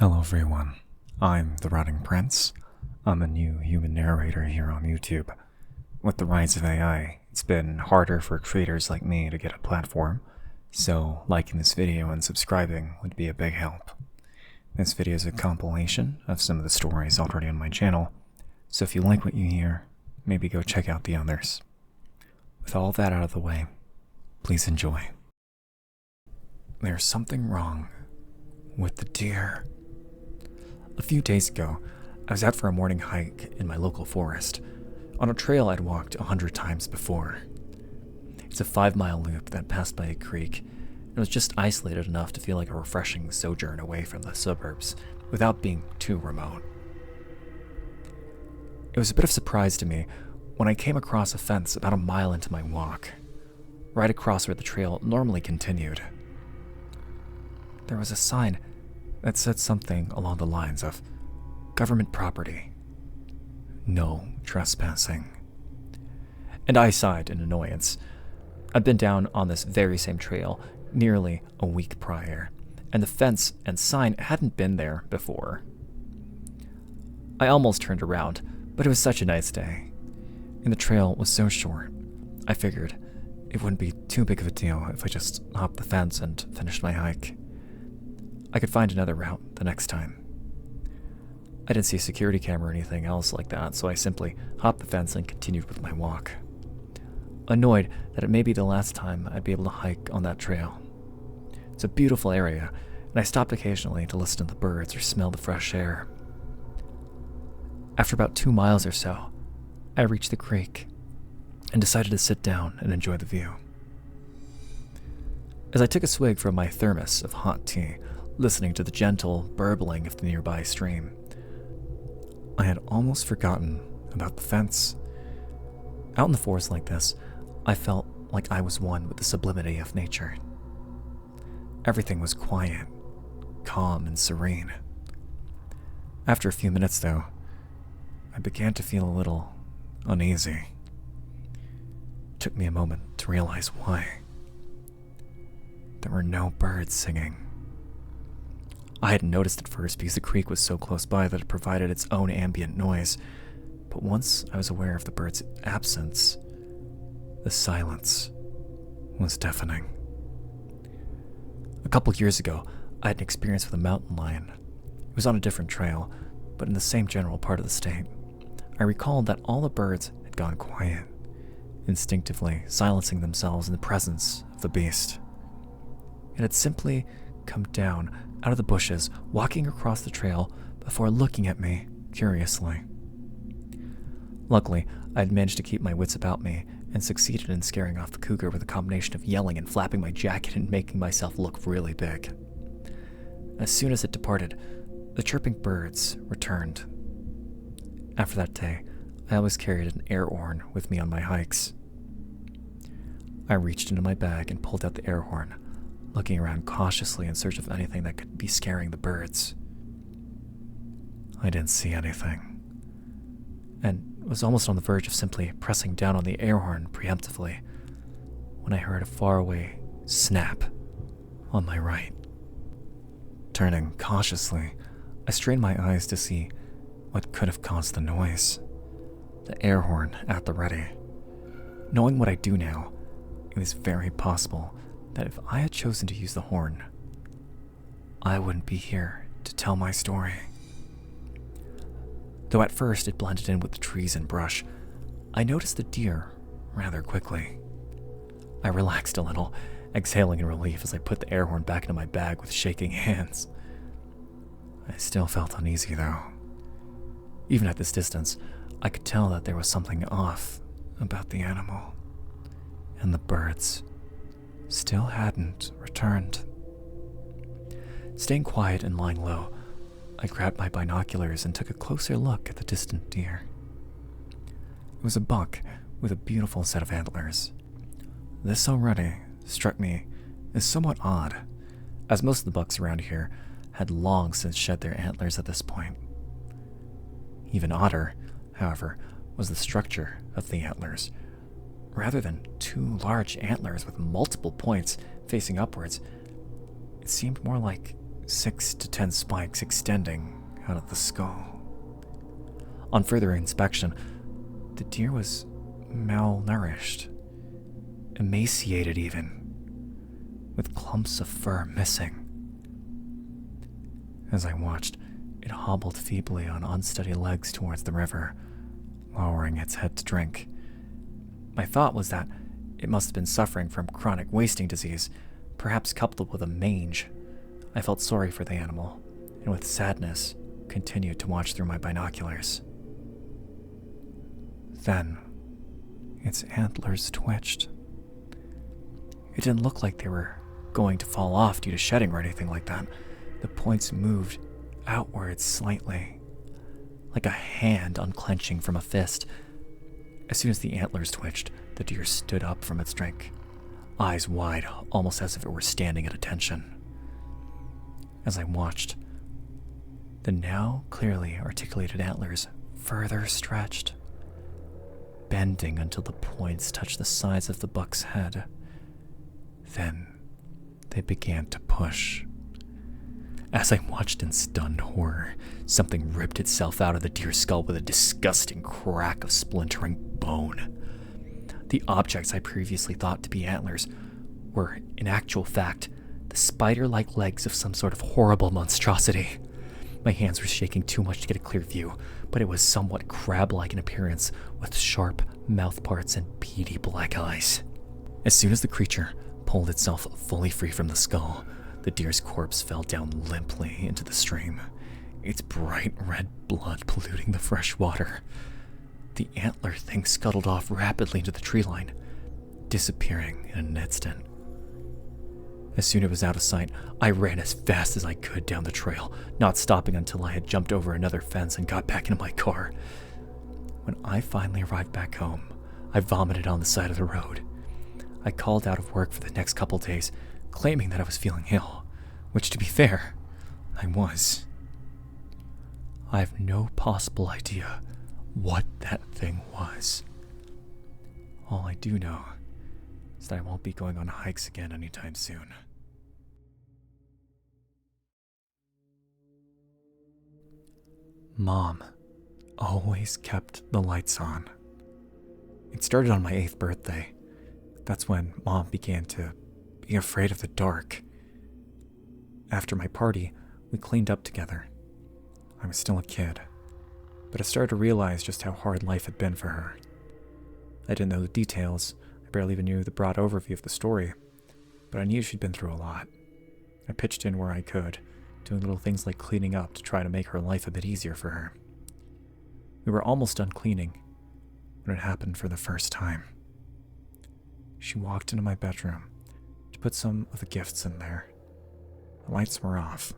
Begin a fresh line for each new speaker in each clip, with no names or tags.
Hello everyone, I'm the Rotting Prince. I'm a new human narrator here on YouTube. With the rise of AI, it's been harder for creators like me to get a platform, so liking this video and subscribing would be a big help. This video is a compilation of some of the stories already on my channel, so if you like what you hear, maybe go check out the others. With all that out of the way, please enjoy. There's something wrong with the deer. A few days ago, I was out for a morning hike in my local forest, on a trail I'd walked 100 times before. It's a 5-mile loop that passed by a creek, and was just isolated enough to feel like a refreshing sojourn away from the suburbs, without being too remote. It was a bit of a surprise to me when I came across a fence about a mile into my walk, right across where the trail normally continued. There was a sign that said something along the lines of government property, no trespassing. And I sighed in annoyance. I'd been down on this very same trail nearly a week prior, and the fence and sign hadn't been there before. I almost turned around, but it was such a nice day, and the trail was so short, I figured it wouldn't be too big of a deal if I just hopped the fence and finished my hike. I could find another route the next time. I didn't see a security camera or anything else like that, so I simply hopped the fence and continued with my walk, annoyed that it may be the last time I'd be able to hike on that trail. It's a beautiful area, and I stopped occasionally to listen to the birds or smell the fresh air. After about 2 miles or so, I reached the creek and decided to sit down and enjoy the view. As I took a swig from my thermos of hot tea, listening to the gentle burbling of the nearby stream, I had almost forgotten about the fence. Out in the forest like this, I felt like I was one with the sublimity of nature. Everything was quiet, calm, and serene. After a few minutes, though, I began to feel a little uneasy. It took me a moment to realize why. There were no birds singing. I hadn't noticed at first because the creek was so close by that it provided its own ambient noise, but once I was aware of the birds' absence, the silence was deafening. A couple years ago, I had an experience with a mountain lion. It was on a different trail, but in the same general part of the state. I recalled that all the birds had gone quiet, instinctively silencing themselves in the presence of the beast. It had simply come down out of the bushes, walking across the trail before looking at me curiously. Luckily, I had managed to keep my wits about me and succeeded in scaring off the cougar with a combination of yelling and flapping my jacket and making myself look really big. As soon as it departed, the chirping birds returned. After that day, I always carried an air horn with me on my hikes. I reached into my bag and pulled out the air horn, looking around cautiously in search of anything that could be scaring the birds. I didn't see anything, and was almost on the verge of simply pressing down on the air horn preemptively when I heard a faraway snap on my right. Turning cautiously, I strained my eyes to see what could have caused the noise. The air horn at the ready. Knowing what I do now, it was very possible that if I had chosen to use the horn, I wouldn't be here to tell my story. Though at first it blended in with the trees and brush, I noticed the deer rather quickly. I relaxed a little, exhaling in relief as I put the air horn back into my bag with shaking hands. I still felt uneasy though. Even at this distance, I could tell that there was something off about the animal, and the birds still hadn't returned. Staying quiet and lying low, I grabbed my binoculars and took a closer look at the distant deer. It was a buck with a beautiful set of antlers. This already struck me as somewhat odd, as most of the bucks around here had long since shed their antlers at this point. Even odder, however, was the structure of the antlers. Rather than 2 large antlers with multiple points facing upwards, it seemed more like 6 to 10 spikes extending out of the skull. On further inspection, the deer was malnourished, emaciated even, with clumps of fur missing. As I watched, it hobbled feebly on unsteady legs towards the river, lowering its head to drink. My thought was that it must have been suffering from chronic wasting disease, perhaps coupled with a mange. I felt sorry for the animal, and with sadness, continued to watch through my binoculars. Then, its antlers twitched. It didn't look like they were going to fall off due to shedding or anything like that. The points moved outwards slightly, like a hand unclenching from a fist. As soon as the antlers twitched, the deer stood up from its drink, eyes wide, almost as if it were standing at attention. As I watched, the now clearly articulated antlers further stretched, bending until the points touched the sides of the buck's head. Then they began to push. As I watched in stunned horror, something ripped itself out of the deer's skull with a disgusting crack of splintering bone. The objects I previously thought to be antlers were, in actual fact, the spider-like legs of some sort of horrible monstrosity. My hands were shaking too much to get a clear view, but it was somewhat crab-like in appearance, with sharp mouth parts and beady black eyes. As soon as the creature pulled itself fully free from the skull, the deer's corpse fell down limply into the stream, its bright red blood polluting the fresh water. The antler thing scuttled off rapidly into the tree line, disappearing in an instant. As soon as it was out of sight, I ran as fast as I could down the trail, not stopping until I had jumped over another fence and got back into my car. When I finally arrived back home, I vomited on the side of the road. I called out of work for the next couple days, claiming that I was feeling ill, which, to be fair, I was. I have no possible idea what that thing was. All I do know is that I won't be going on hikes again anytime soon. Mom always kept the lights on. It started on my 8th birthday. That's when Mom began to be afraid of the dark. After my party, we cleaned up together. I was still a kid, but I started to realize just how hard life had been for her. I didn't know the details. I barely even knew the broad overview of the story, but I knew she'd been through a lot. I pitched in where I could, doing little things like cleaning up to try to make her life a bit easier for her. We were almost done cleaning when it happened for the first time. She walked into my bedroom to put some of the gifts in there. The lights were off.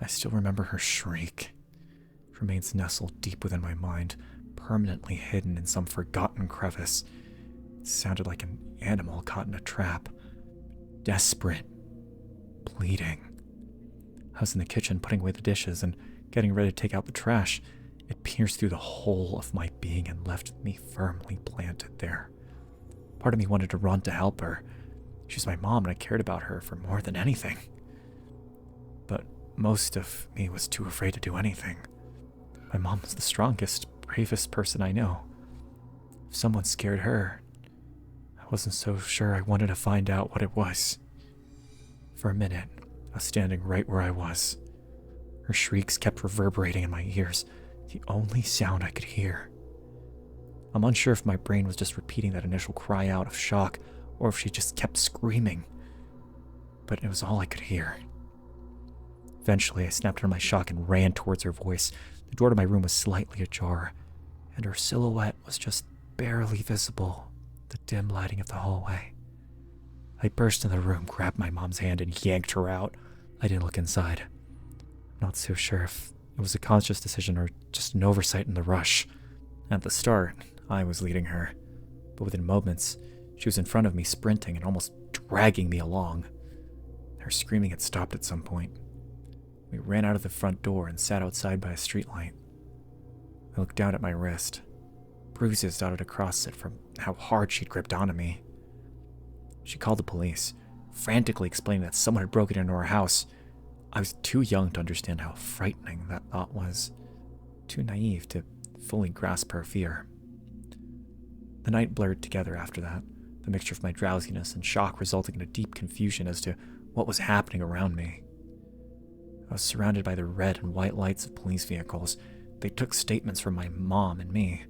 I still remember her shriek. It remains nestled deep within my mind, permanently hidden in some forgotten crevice. It sounded like an animal caught in a trap. Desperate. Bleeding. I was in the kitchen putting away the dishes and getting ready to take out the trash. It pierced through the whole of my being and left me firmly planted there. Part of me wanted to run to help her. She was my mom and I cared about her for more than anything. But most of me was too afraid to do anything. My mom was the strongest, bravest person I know. If someone scared her, I wasn't so sure I wanted to find out what it was. For a minute, I was standing right where I was. Her shrieks kept reverberating in my ears, the only sound I could hear. I'm unsure if my brain was just repeating that initial cry out of shock or if she just kept screaming, but it was all I could hear. Eventually, I snapped out of my shock and ran towards her voice. The door to my room was slightly ajar, and her silhouette was just barely visible in the dim lighting of the hallway. I burst into the room, grabbed my mom's hand, and yanked her out. I didn't look inside. I'm not so sure if it was a conscious decision or just an oversight in the rush. At the start, I was leading her, but within moments, she was in front of me, sprinting and almost dragging me along. Her screaming had stopped at some point. We ran out of the front door and sat outside by a streetlight. I looked down at my wrist. Bruises dotted across it from how hard she'd gripped onto me. She called the police, frantically explaining that someone had broken into her house. I was too young to understand how frightening that thought was, too naive to fully grasp her fear. The night blurred together after that, the mixture of my drowsiness and shock resulting in a deep confusion as to what was happening around me. I was surrounded by the red and white lights of police vehicles. They took statements from my mom and me,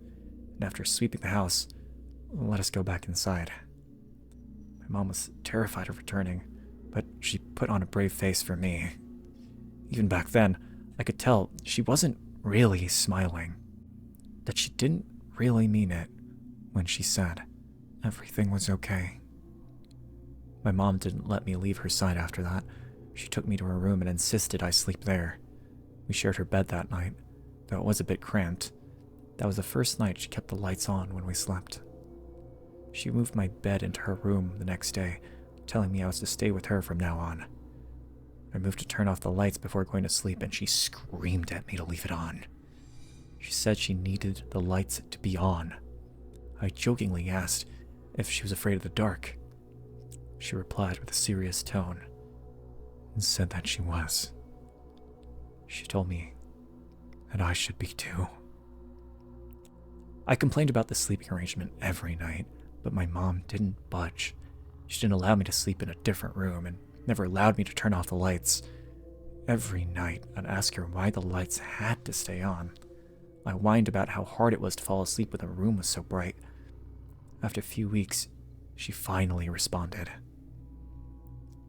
and after sweeping the house, let us go back inside. My mom was terrified of returning, but she put on a brave face for me. Even back then, I could tell she wasn't really smiling, that she didn't really mean it when she said everything was okay. My mom didn't let me leave her side after that. She took me to her room and insisted I sleep there. We shared her bed that night, though it was a bit cramped. That was the first night she kept the lights on when we slept. She moved my bed into her room the next day, telling me I was to stay with her from now on. I moved to turn off the lights before going to sleep, and she screamed at me to leave it on. She said she needed the lights to be on. I jokingly asked if she was afraid of the dark. She replied with a serious tone and said that she was. She told me that I should be too. I complained about the sleeping arrangement every night, but my mom didn't budge. She didn't allow me to sleep in a different room and never allowed me to turn off the lights. Every night, I'd ask her why the lights had to stay on. I whined about how hard it was to fall asleep when the room was so bright. After a few weeks, she finally responded.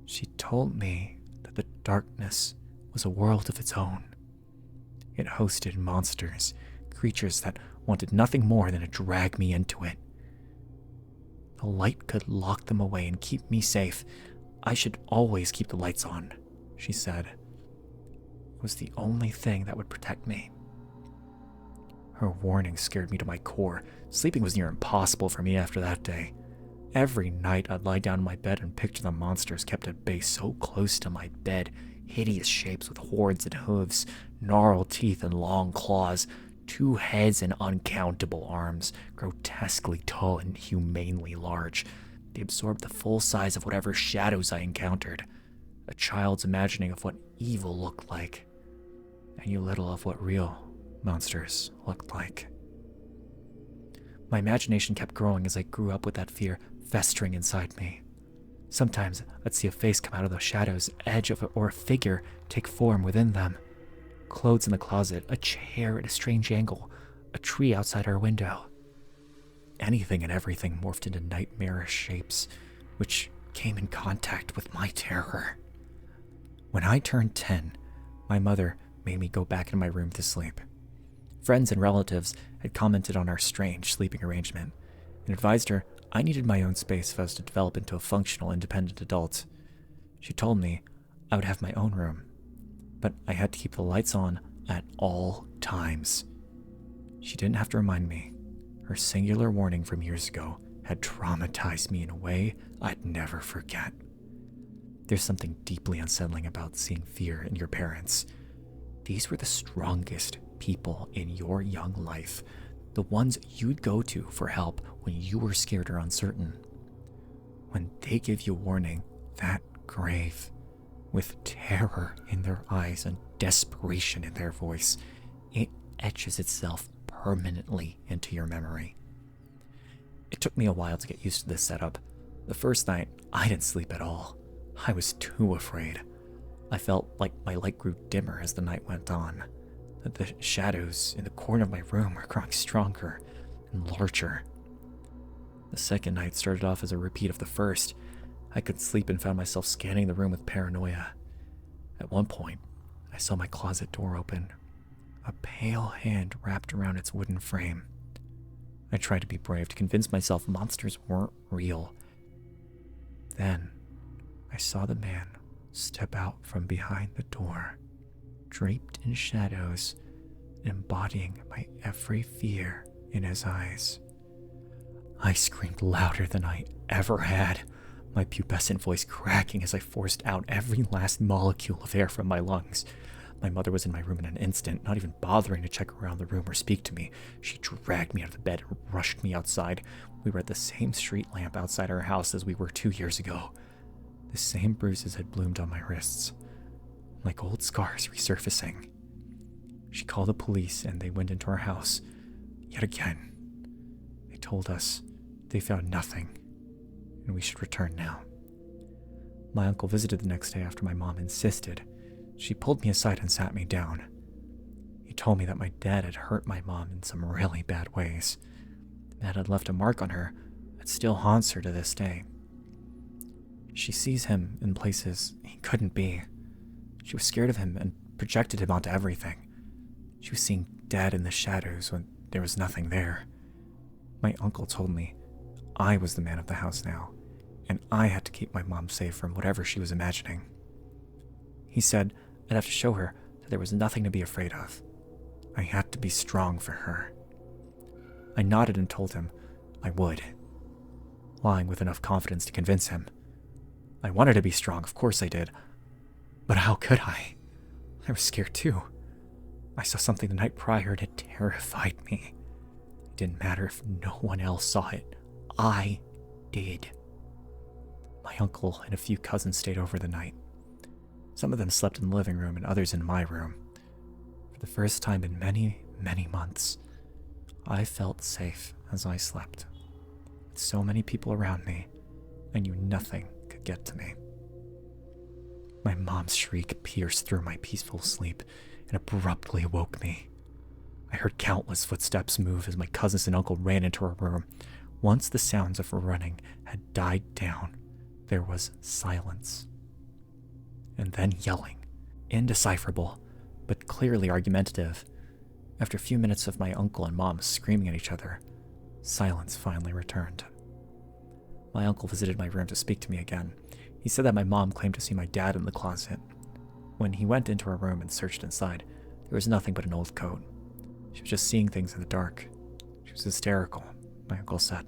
She told me that the darkness was a world of its own. It hosted monsters, creatures that wanted nothing more than to drag me into it. The light could lock them away and keep me safe. I should always keep the lights on, she said. It was the only thing that would protect me. Her warning scared me to my core. Sleeping was near impossible for me after that day. Every night I'd lie down in my bed and picture the monsters kept at bay so close to my bed, hideous shapes with horns and hooves, gnarled teeth and long claws, 2 heads and uncountable arms, grotesquely tall and humanely large. They absorbed the full size of whatever shadows I encountered. A child's imagining of what evil looked like. I knew little of what real monsters looked like. My imagination kept growing as I grew up with that fear festering inside me. Sometimes I'd see a face come out of the shadows, edge of it, or a figure take form within them. Clothes in the closet, a chair at a strange angle, a tree outside our window. Anything and everything morphed into nightmarish shapes, which came in contact with my terror. When I turned 10, my mother made me go back into my room to sleep. Friends and relatives had commented on our strange sleeping arrangement and advised her I needed my own space if I was to develop into a functional, independent adult. She told me I would have my own room, but I had to keep the lights on at all times. She didn't have to remind me. Her singular warning from years ago had traumatized me in a way I'd never forget. There's something deeply unsettling about seeing fear in your parents. These were the strongest people in your young life, the ones you'd go to for help when you were scared or uncertain. When they give you a warning that grave, with terror in their eyes and desperation in their voice, it etches itself permanently into your memory. It took me a while to get used to this setup. The first night, I didn't sleep at all. I was too afraid. I felt like my light grew dimmer as the night went on, that the shadows in the corner of my room were growing stronger and larger. The second night started off as a repeat of the first. I couldn't sleep and found myself scanning the room with paranoia. At one point, I saw my closet door open, a pale hand wrapped around its wooden frame. I tried to be brave, to convince myself monsters weren't real. Then, I saw the man step out from behind the door, draped in shadows, embodying my every fear in his eyes. I screamed louder than I ever had, my pubescent voice cracking as I forced out every last molecule of air from my lungs. My mother was in my room in an instant, not even bothering to check around the room or speak to me. She dragged me out of the bed and rushed me outside. We were at the same street lamp outside our house as we were 2 years ago. The same bruises had bloomed on my wrists. like old scars resurfacing. She called the police and they went into our house. Yet again. They told us they found nothing and we should return now. My uncle visited the next day after my mom insisted. She pulled me aside and sat me down. He told me that my dad had hurt my mom in some really bad ways. That had left a mark on her that still haunts her to this day. She sees him in places he couldn't be. She was scared of him and projected him onto everything. She was seeing Dad in the shadows when there was nothing there. My uncle told me I was the man of the house now, and I had to keep my mom safe from whatever she was imagining. He said I'd have to show her that there was nothing to be afraid of. I had to be strong for her. I nodded and told him I would, lying with enough confidence to convince him. I wanted to be strong, of course I did. But how could I? I was scared too. I saw something the night prior and it terrified me. It didn't matter if no one else saw it. I did. My uncle and a few cousins stayed over the night. Some of them slept in the living room and others in my room. For the first time in many, many months, I felt safe as I slept. With so many people around me, I knew nothing could get to me. My mom's shriek pierced through my peaceful sleep and abruptly woke me. I heard countless footsteps move as my cousins and uncle ran into our room. Once the sounds of running had died down, there was silence. And then yelling, indecipherable, but clearly argumentative. After a few minutes of my uncle and mom screaming at each other, silence finally returned. My uncle visited my room to speak to me again. He said that my mom claimed to see my dad in the closet. When he went into her room and searched inside, there was nothing but an old coat. She was just seeing things in the dark. She was hysterical, my uncle said.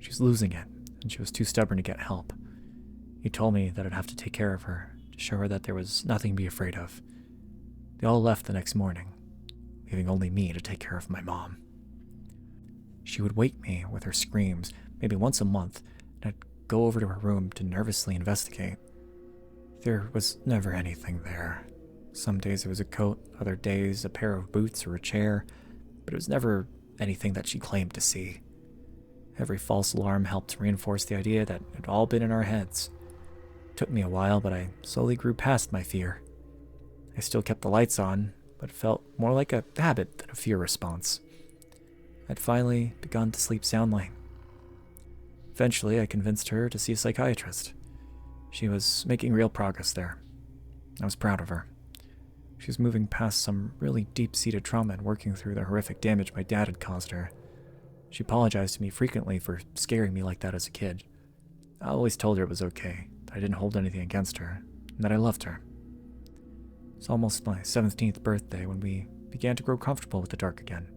She was losing it, and she was too stubborn to get help. He told me that I'd have to take care of her, to show her that there was nothing to be afraid of. They all left the next morning, leaving only me to take care of my mom. She would wake me with her screams, maybe once a month, and I'd go over to her room to nervously investigate. There was never anything there. Some days it was a coat, other days a pair of boots or a chair, but it was never anything that she claimed to see. Every false alarm helped reinforce the idea that it had all been in our heads. It took me a while, but I slowly grew past my fear. I still kept the lights on, but it felt more like a habit than a fear response. I'd finally begun to sleep soundly. Eventually, I convinced her to see a psychiatrist. She was making real progress there. I was proud of her. She was moving past some really deep-seated trauma and working through the horrific damage my dad had caused her. She apologized to me frequently for scaring me like that as a kid. I always told her it was okay, that I didn't hold anything against her, and that I loved her. It was almost my 17th birthday when we began to grow comfortable with the dark again.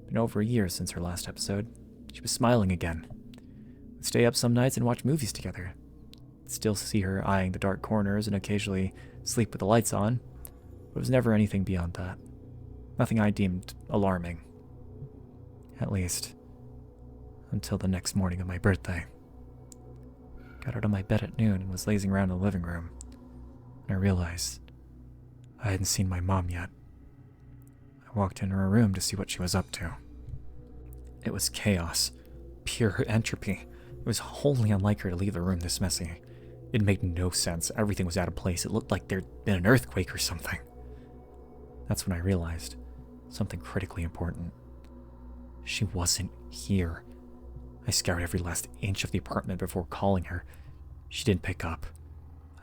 Been over a year since her last episode. She was smiling again. We'd stay up some nights and watch movies together. I'd still see her eyeing the dark corners and occasionally sleep with the lights on, but it was never anything beyond that. Nothing I deemed alarming. At least, until the next morning of my birthday. Got out of my bed at noon and was lazing around in the living room, and I realized I hadn't seen my mom yet. I walked into her room to see what she was up to. It was chaos, pure entropy. It was wholly unlike her to leave the room this messy. It made no sense. Everything was out of place. It looked like there'd been an earthquake or something. That's when I realized something critically important. She wasn't here. I scoured every last inch of the apartment before calling her. She didn't pick up.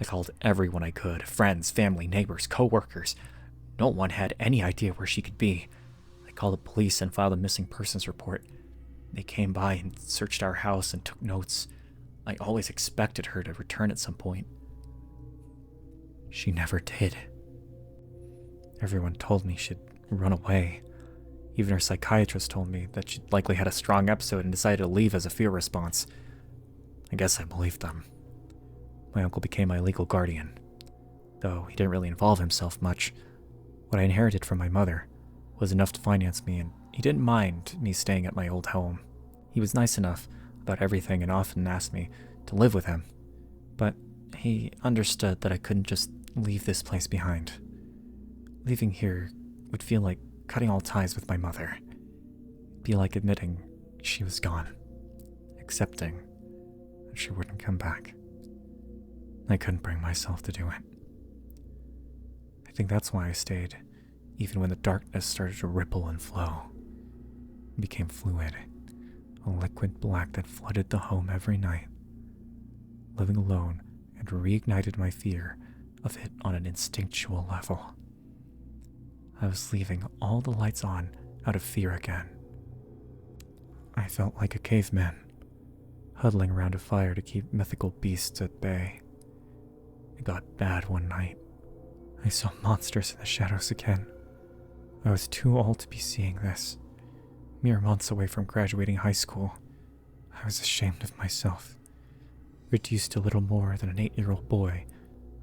I called everyone I could, friends, family, neighbors, co-workers. No one had any idea where she could be. I called the police and filed a missing persons report. They came by and searched our house and took notes. I always expected her to return at some point. She never did. Everyone told me she'd run away. Even her psychiatrist told me that she'd likely had a strong episode and decided to leave as a fear response. I guess I believed them. My uncle became my legal guardian. Though he didn't really involve himself much, what I inherited from my mother was enough to finance me, and he didn't mind me staying at my old home. He was nice enough about everything and often asked me to live with him, but he understood that I couldn't just leave this place behind. Leaving here would feel like cutting all ties with my mother. It'd be like admitting she was gone, accepting that she wouldn't come back. I couldn't bring myself to do it. I think that's why I stayed, even when the darkness started to ripple and flow. It became fluid, a liquid black that flooded the home every night. Living alone had reignited my fear of it on an instinctual level. I was leaving all the lights on out of fear again. I felt like a caveman, huddling around a fire to keep mythical beasts at bay. It got bad one night. I saw monsters in the shadows again. I was too old to be seeing this. Mere months away from graduating high school, I was ashamed of myself, reduced to little more than an 8-year-old boy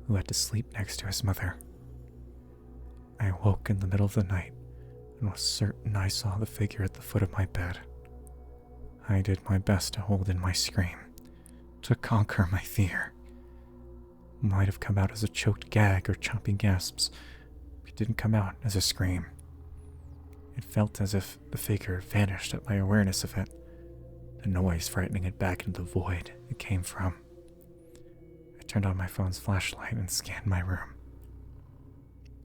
who had to sleep next to his mother. I awoke in the middle of the night and was certain I saw the figure at the foot of my bed. I did my best to hold in my scream, to conquer my fear. It might have come out as a choked gag or choppy gasps, but it didn't come out as a scream. It felt as if the figure vanished at my awareness of it, the noise frightening it back into the void it came from. I turned on my phone's flashlight and scanned my room.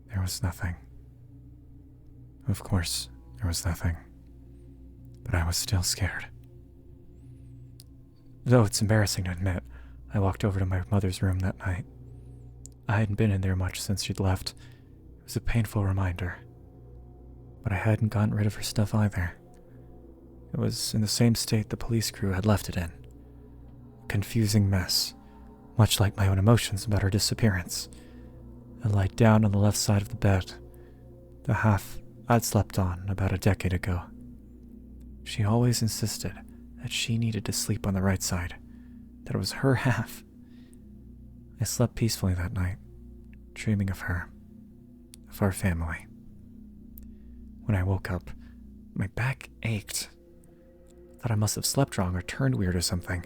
There was nothing. Of course, there was nothing. But I was still scared. Though it's embarrassing to admit, I walked over to my mother's room that night. I hadn't been in there much since she'd left. It was a painful reminder. But I hadn't gotten rid of her stuff either. It was in the same state the police crew had left it in. A confusing mess, much like my own emotions about her disappearance. I lied down on the left side of the bed, the half I'd slept on about a decade ago. She always insisted that she needed to sleep on the right side, that it was her half. I slept peacefully that night, dreaming of her, of our family. When I woke up, my back ached. I thought I must have slept wrong or turned weird or something.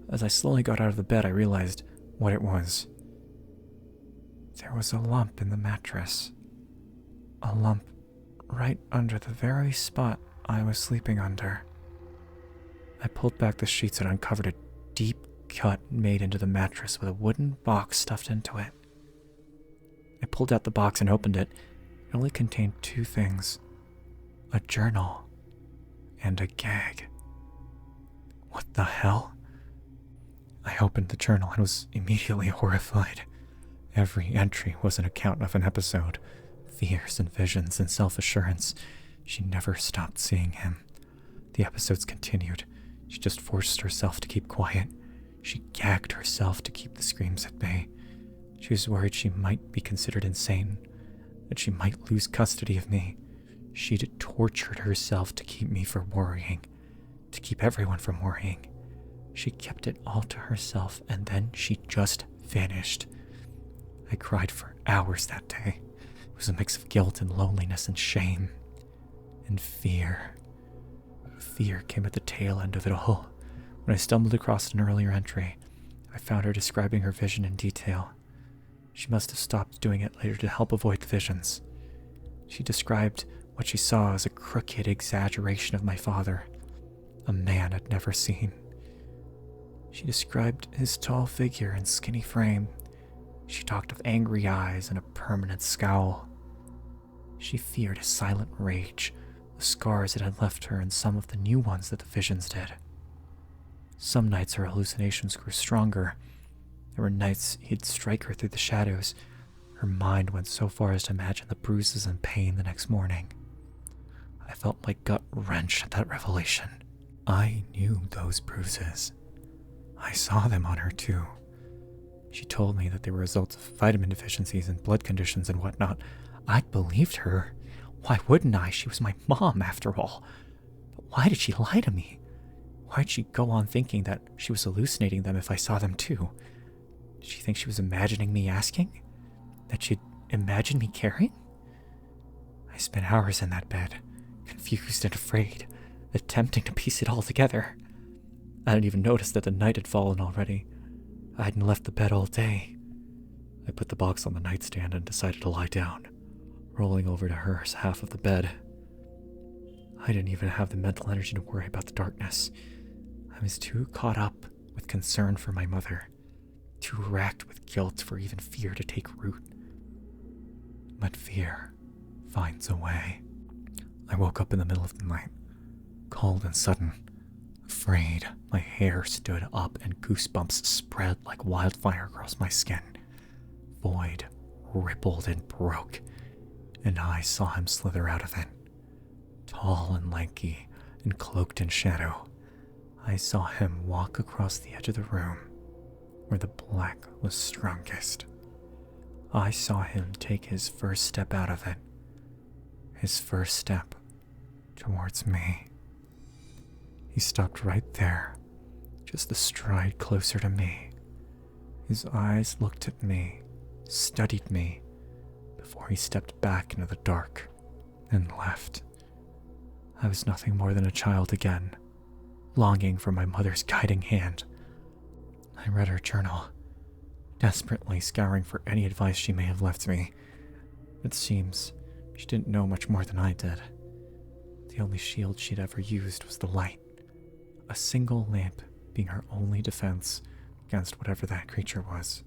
As I slowly got out of the bed, I realized what it was. There was a lump in the mattress. A lump right under the very spot I was sleeping under. I pulled back the sheets and uncovered a deep cut made into the mattress with a wooden box stuffed into it. I pulled out the box and opened it. It only contained 2 things: a journal and a gag. What the hell? I opened the journal and was immediately horrified. Every entry was an account of an episode, fears and visions and self-assurance. She never stopped seeing him. The episodes continued. She just forced herself to keep quiet. She gagged herself to keep the screams at bay. She was worried she might be considered insane, that she might lose custody of me. She'd tortured herself to keep me from worrying, to keep everyone from worrying. She kept it all to herself, and then she just vanished. I cried for hours that day. It was a mix of guilt and loneliness and shame and fear. Fear came at the tail end of it all. When I stumbled across an earlier entry, I found her describing her vision in detail. She must have stopped doing it later to help avoid the visions. She described what she saw as a crooked exaggeration of my father, a man I'd never seen. She described his tall figure and skinny frame. She talked of angry eyes and a permanent scowl. She feared a silent rage, the scars it had left her and some of the new ones that the visions did. Some nights her hallucinations grew stronger. There were nights he'd strike her through the shadows. Her mind went so far as to imagine the bruises and pain the next morning. I felt my gut wrench at that revelation. I knew those bruises. I saw them on her too. She told me that they were results of vitamin deficiencies and blood conditions and whatnot. I believed her. Why wouldn't I? She was my mom, after all. But why did she lie to me? Why'd she go on thinking that she was hallucinating them if I saw them too? Did she think she was imagining me asking? That she'd imagine me caring? I spent hours in that bed, confused and afraid, attempting to piece it all together. I didn't even notice that the night had fallen already. I hadn't left the bed all day. I put the box on the nightstand and decided to lie down, rolling over to her half of the bed. I didn't even have the mental energy to worry about the darkness. I was too caught up with concern for my mother, too racked with guilt for even fear to take root. But fear finds a way. I woke up in the middle of the night, cold and sudden, afraid. My hair stood up and goosebumps spread like wildfire across my skin. Void rippled and broke, and I saw him slither out of it. Tall and lanky and cloaked in shadow, I saw him walk across the edge of the room where the black was strongest. I saw him take his first step out of it, his first step towards me. He stopped right there, just a stride closer to me. His eyes looked at me, studied me, before he stepped back into the dark and left. I was nothing more than a child again, longing for my mother's guiding hand. I read her journal, desperately scouring for any advice she may have left me. It seems she didn't know much more than I did. The only shield she'd ever used was the light, a single lamp being her only defense against whatever that creature was.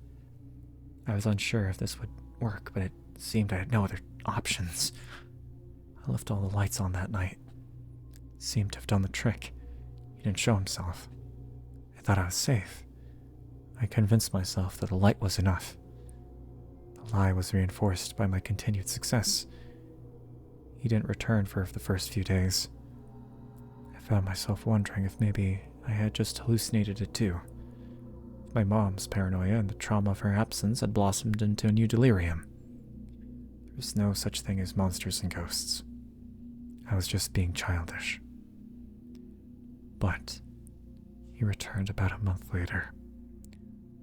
I was unsure if this would work, but it seemed I had no other options. I left all the lights on that night. It seemed to have done the trick. He didn't show himself. I thought I was safe. I convinced myself that a light was enough. The lie was reinforced by my continued success. He didn't return for the first few days. I found myself wondering if maybe I had just hallucinated it too. My mom's paranoia and the trauma of her absence had blossomed into a new delirium. There was no such thing as monsters and ghosts. I was just being childish. But he returned about a month later,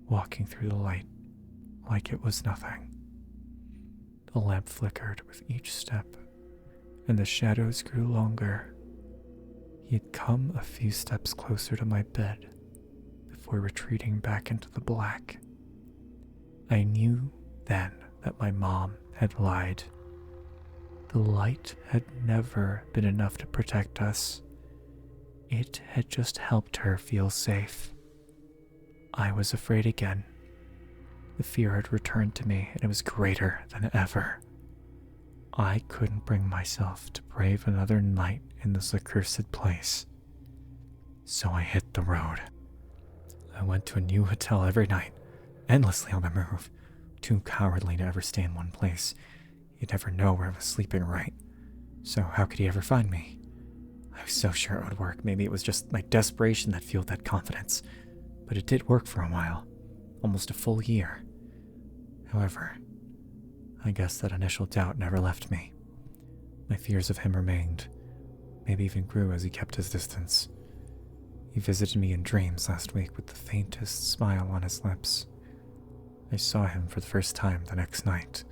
walking through the light like it was nothing. The lamp flickered with each step, and the shadows grew longer. He had come a few steps closer to my bed before retreating back into the black. I knew then that my mom had lied. The light had never been enough to protect us. It had just helped her feel safe. I was afraid again. The fear had returned to me, and it was greater than ever. I couldn't bring myself to brave another night in this accursed place. So I hit the road. I went to a new hotel every night, endlessly on the move, too cowardly to ever stay in one place. He'd never know where I was sleeping right. So how could he ever find me? I was so sure it would work. Maybe it was just my desperation that fueled that confidence. But it did work for a while, almost a full year. However, I guess that initial doubt never left me. My fears of him remained, maybe even grew as he kept his distance. He visited me in dreams last week with the faintest smile on his lips. I saw him for the first time the next night,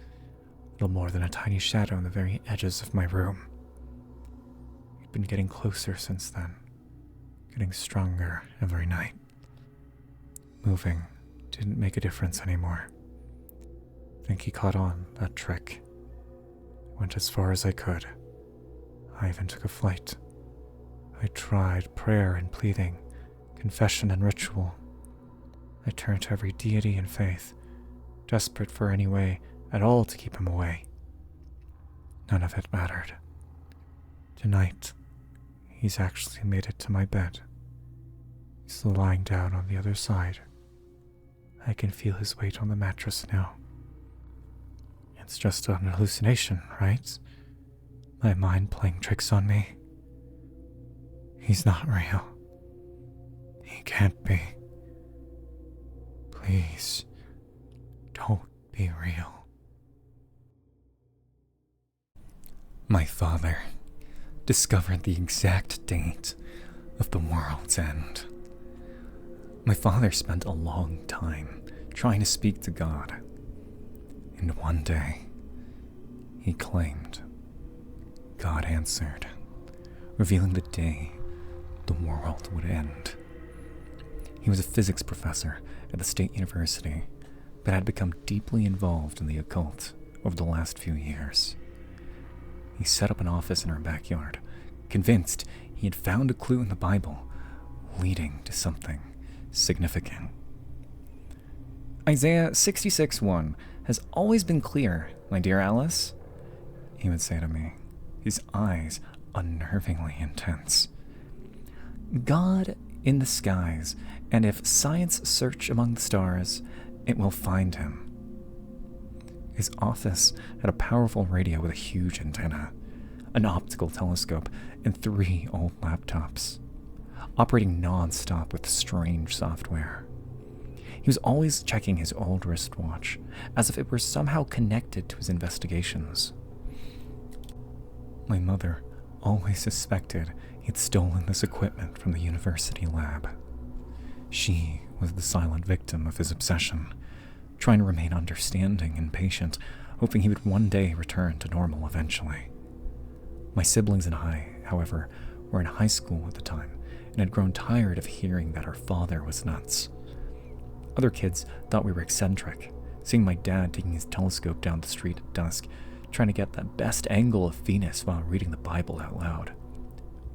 little more than a tiny shadow on the very edges of my room. He'd been getting closer since then, getting stronger every night. Moving didn't make a difference anymore. I think he caught on that trick. I went as far as I could. I even took a flight. I tried prayer and pleading, confession and ritual. I turned to every deity and faith, desperate for any way at all to keep him away. None of it mattered. Tonight, he's actually made it to my bed. He's lying down on the other side. I can feel his weight on the mattress now. It's just an hallucination, right? My mind playing tricks on me. He's not real. He can't be. Please, don't be real. My father discovered the exact date of the world's end. My father spent a long time trying to speak to God. And one day, he claimed God answered, revealing the day the world would end. He was a physics professor at the state university, but had become deeply involved in the occult over the last few years. He set up an office in our backyard, convinced he had found a clue in the Bible leading to something significant. "Isaiah 66:1 has always been clear, my dear Alice," he would say to me, his eyes unnervingly intense. "God in the skies, and if science search among the stars, it will find him." His office had a powerful radio with a huge antenna, an optical telescope, and 3 old laptops, operating non-stop with strange software. He was always checking his old wristwatch, as if it were somehow connected to his investigations. My mother always suspected he'd stolen this equipment from the university lab. She was the silent victim of his obsession, trying to remain understanding and patient, hoping he would one day return to normal eventually. My siblings and I, however, were in high school at the time and had grown tired of hearing that our father was nuts. Other kids thought we were eccentric, seeing my dad taking his telescope down the street at dusk, trying to get that best angle of Venus while reading the Bible out loud.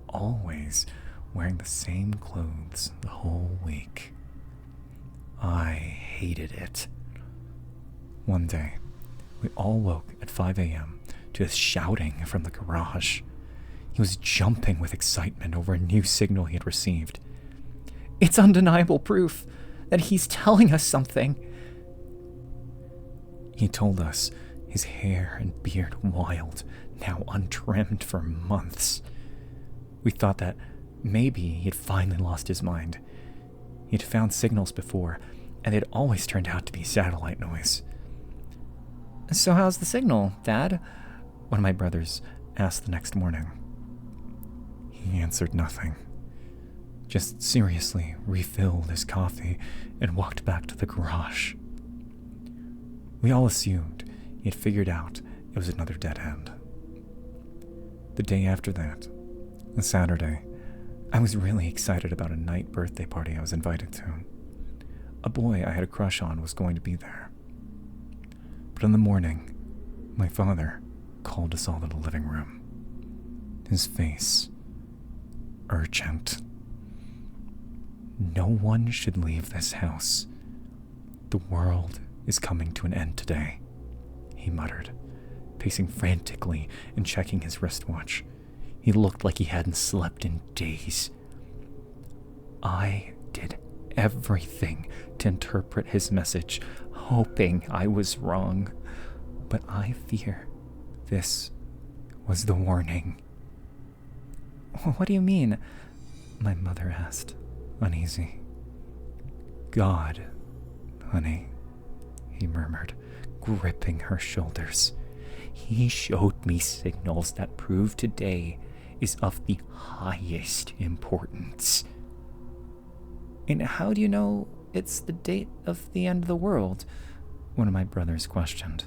Always wearing the same clothes the whole week. I hated it. One day, we all woke at 5 a.m. to his shouting from the garage. He was jumping with excitement over a new signal he had received. "It's undeniable proof that he's telling us something." He told us, his hair and beard wild, now untrimmed for months. We thought that maybe he had finally lost his mind. He had found signals before, and they'd always turned out to be satellite noise. "So how's the signal, Dad?" one of my brothers asked the next morning. He answered nothing, just seriously refilled his coffee and walked back to the garage. We all assumed he had figured out it was another dead end. The day after that, a Saturday, I was really excited about a night birthday party I was invited to. A boy I had a crush on was going to be there. But in the morning, my father called us all to the living room. His face urgent. "No one should leave this house. The world is coming to an end today," he muttered, pacing frantically and checking his wristwatch. He looked like he hadn't slept in days. I did everything to interpret his message, hoping I was wrong. But I fear this was the warning. "What do you mean?" my mother asked, uneasy. "God, honey," he murmured, gripping her shoulders. "He showed me signals that prove today is of the highest importance." "And how do you know it's the date of the end of the world?" one of my brothers questioned.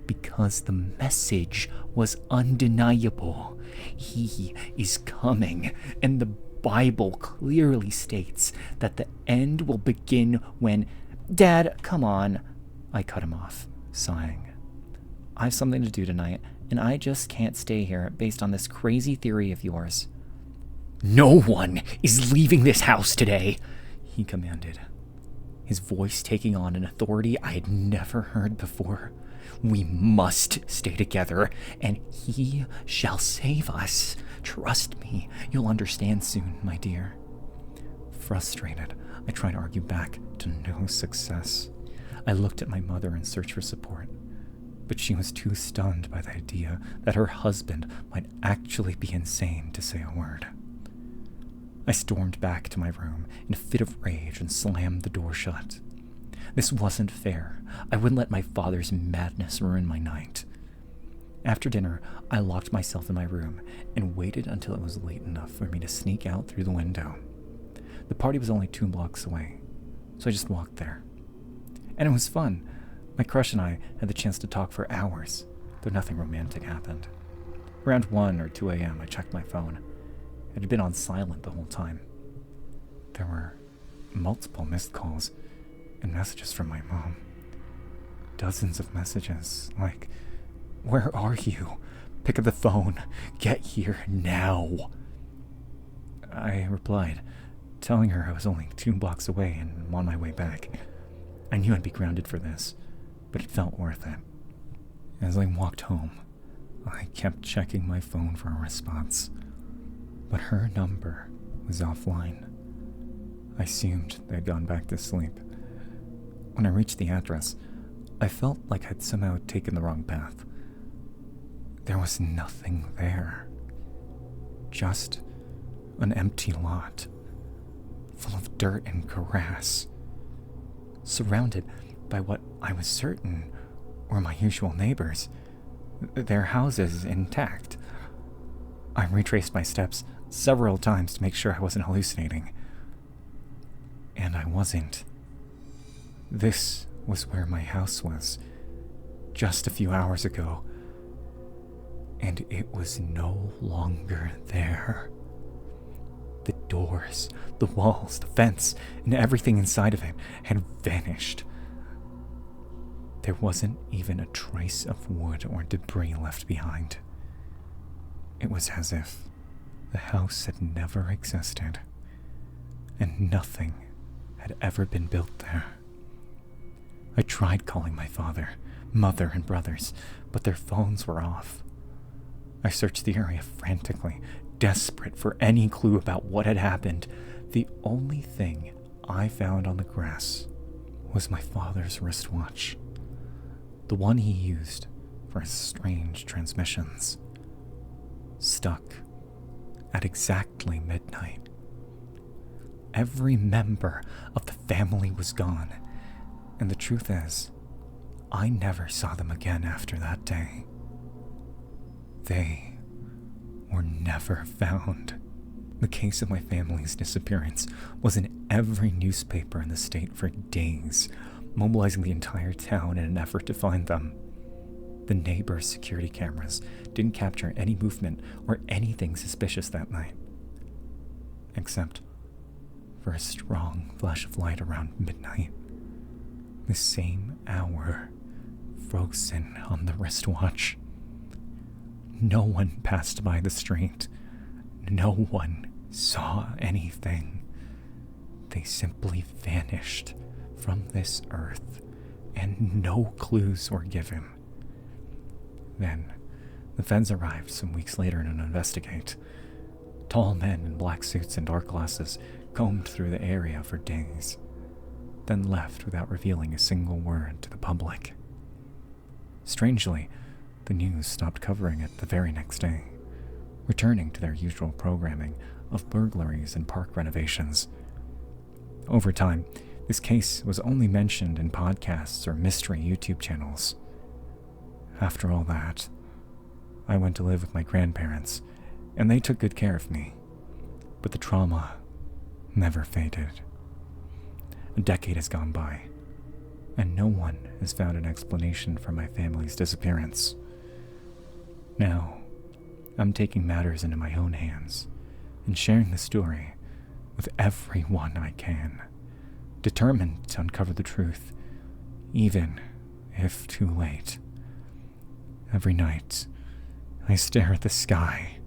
"Because the message was undeniable. He is coming, and the Bible clearly states that the end will begin when—" "Dad, come on," I cut him off, sighing. "I have something to do tonight, and I just can't stay here based on this crazy theory of yours." "No one is leaving this house today," he commanded, his voice taking on an authority I had never heard before. "We must stay together, and he shall save us. Trust me, you'll understand soon, my dear." Frustrated, I tried to argue back, to no success. I looked at my mother in search for support, but she was too stunned by the idea that her husband might actually be insane to say a word. I stormed back to my room in a fit of rage and slammed the door shut. This wasn't fair. I wouldn't let my father's madness ruin my night. After dinner, I locked myself in my room and waited until it was late enough for me to sneak out through the window. The party was only 2 blocks away, so I just walked there. And it was fun. My crush and I had the chance to talk for hours, though nothing romantic happened. Around 1 or 2 a.m., I checked my phone. It had been on silent the whole time. There were multiple missed calls, and messages from my mom. Dozens of messages, like, "Where are you? Pick up the phone. Get here now." I replied, telling her I was only 2 blocks away and on my way back. I knew I'd be grounded for this, but it felt worth it. As I walked home, I kept checking my phone for a response, but her number was offline. I assumed they'd gone back to sleep. When I reached the address, I felt like I'd somehow taken the wrong path. There was nothing there. Just an empty lot, full of dirt and grass, surrounded by what I was certain were my usual neighbors, their houses intact. I retraced my steps several times to make sure I wasn't hallucinating. And I wasn't. This was where my house was, just a few hours ago, and it was no longer there. The doors, the walls, the fence, and everything inside of it had vanished. There wasn't even a trace of wood or debris left behind. It was as if the house had never existed, and nothing had ever been built there. I tried calling my father, mother, and brothers, but their phones were off. I searched the area frantically, desperate for any clue about what had happened. The only thing I found on the grass was my father's wristwatch, the one he used for his strange transmissions, stuck at exactly midnight. Every member of the family was gone, and the truth is, I never saw them again after that day. They were never found. The case of my family's disappearance was in every newspaper in the state for days, mobilizing the entire town in an effort to find them. The neighbors' security cameras didn't capture any movement or anything suspicious that night, except for a strong flash of light around midnight. The same hour frozen on the wristwatch. No one passed by the street. No one saw anything. They simply vanished from this earth, and no clues were given. Then, the feds arrived some weeks later to investigate. Tall men in black suits and dark glasses combed through the area for days, then left without revealing a single word to the public. Strangely, the news stopped covering it the very next day, returning to their usual programming of burglaries and park renovations. Over time, this case was only mentioned in podcasts or mystery YouTube channels. After all that, I went to live with my grandparents, and they took good care of me. But the trauma never faded. A decade has gone by, and no one has found an explanation for my family's disappearance. Now, I'm taking matters into my own hands and sharing the story with everyone I can, determined to uncover the truth, even if too late. Every night, I stare at the sky,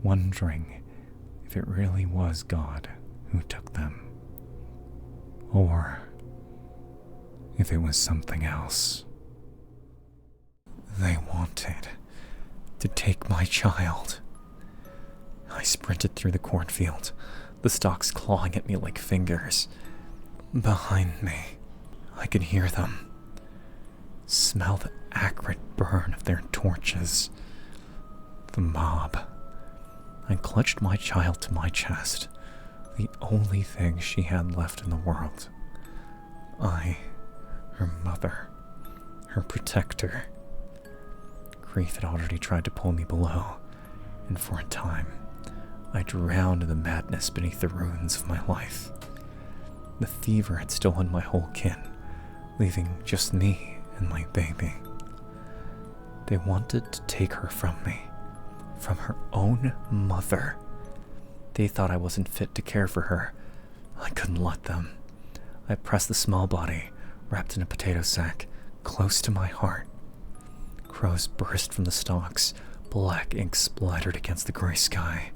wondering if it really was God who took them, or if it was something else. They wanted to take my child. I sprinted through the cornfield, the stalks clawing at me like fingers. Behind me, I could hear them, smell the acrid burn of their torches. The mob. I clutched my child to my chest, the only thing she had left in the world. I, her mother, her protector. Grief had already tried to pull me below, and for a time, I drowned in the madness beneath the ruins of my life. The fever had stolen my whole kin, leaving just me and my baby. They wanted to take her from me, from her own mother. They thought I wasn't fit to care for her. I couldn't let them. I pressed the small body, wrapped in a potato sack, close to my heart. Crows burst from the stalks, black ink splattered against the gray sky.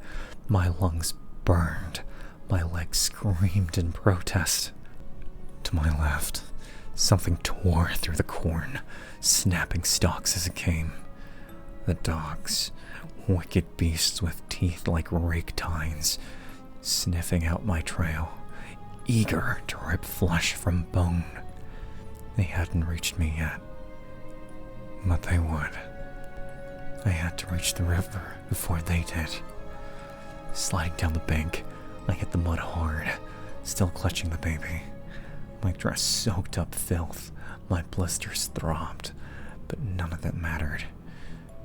My lungs burned, my legs screamed in protest. To my left, something tore through the corn, snapping stalks as it came. The dogs, wicked beasts with teeth like rake tines, sniffing out my trail, eager to rip flesh from bone. They hadn't reached me yet, but they would. I had to reach the river before they did. Sliding down the bank, I hit the mud hard, still clutching the baby. My dress soaked up filth, my blisters throbbed, but none of that mattered.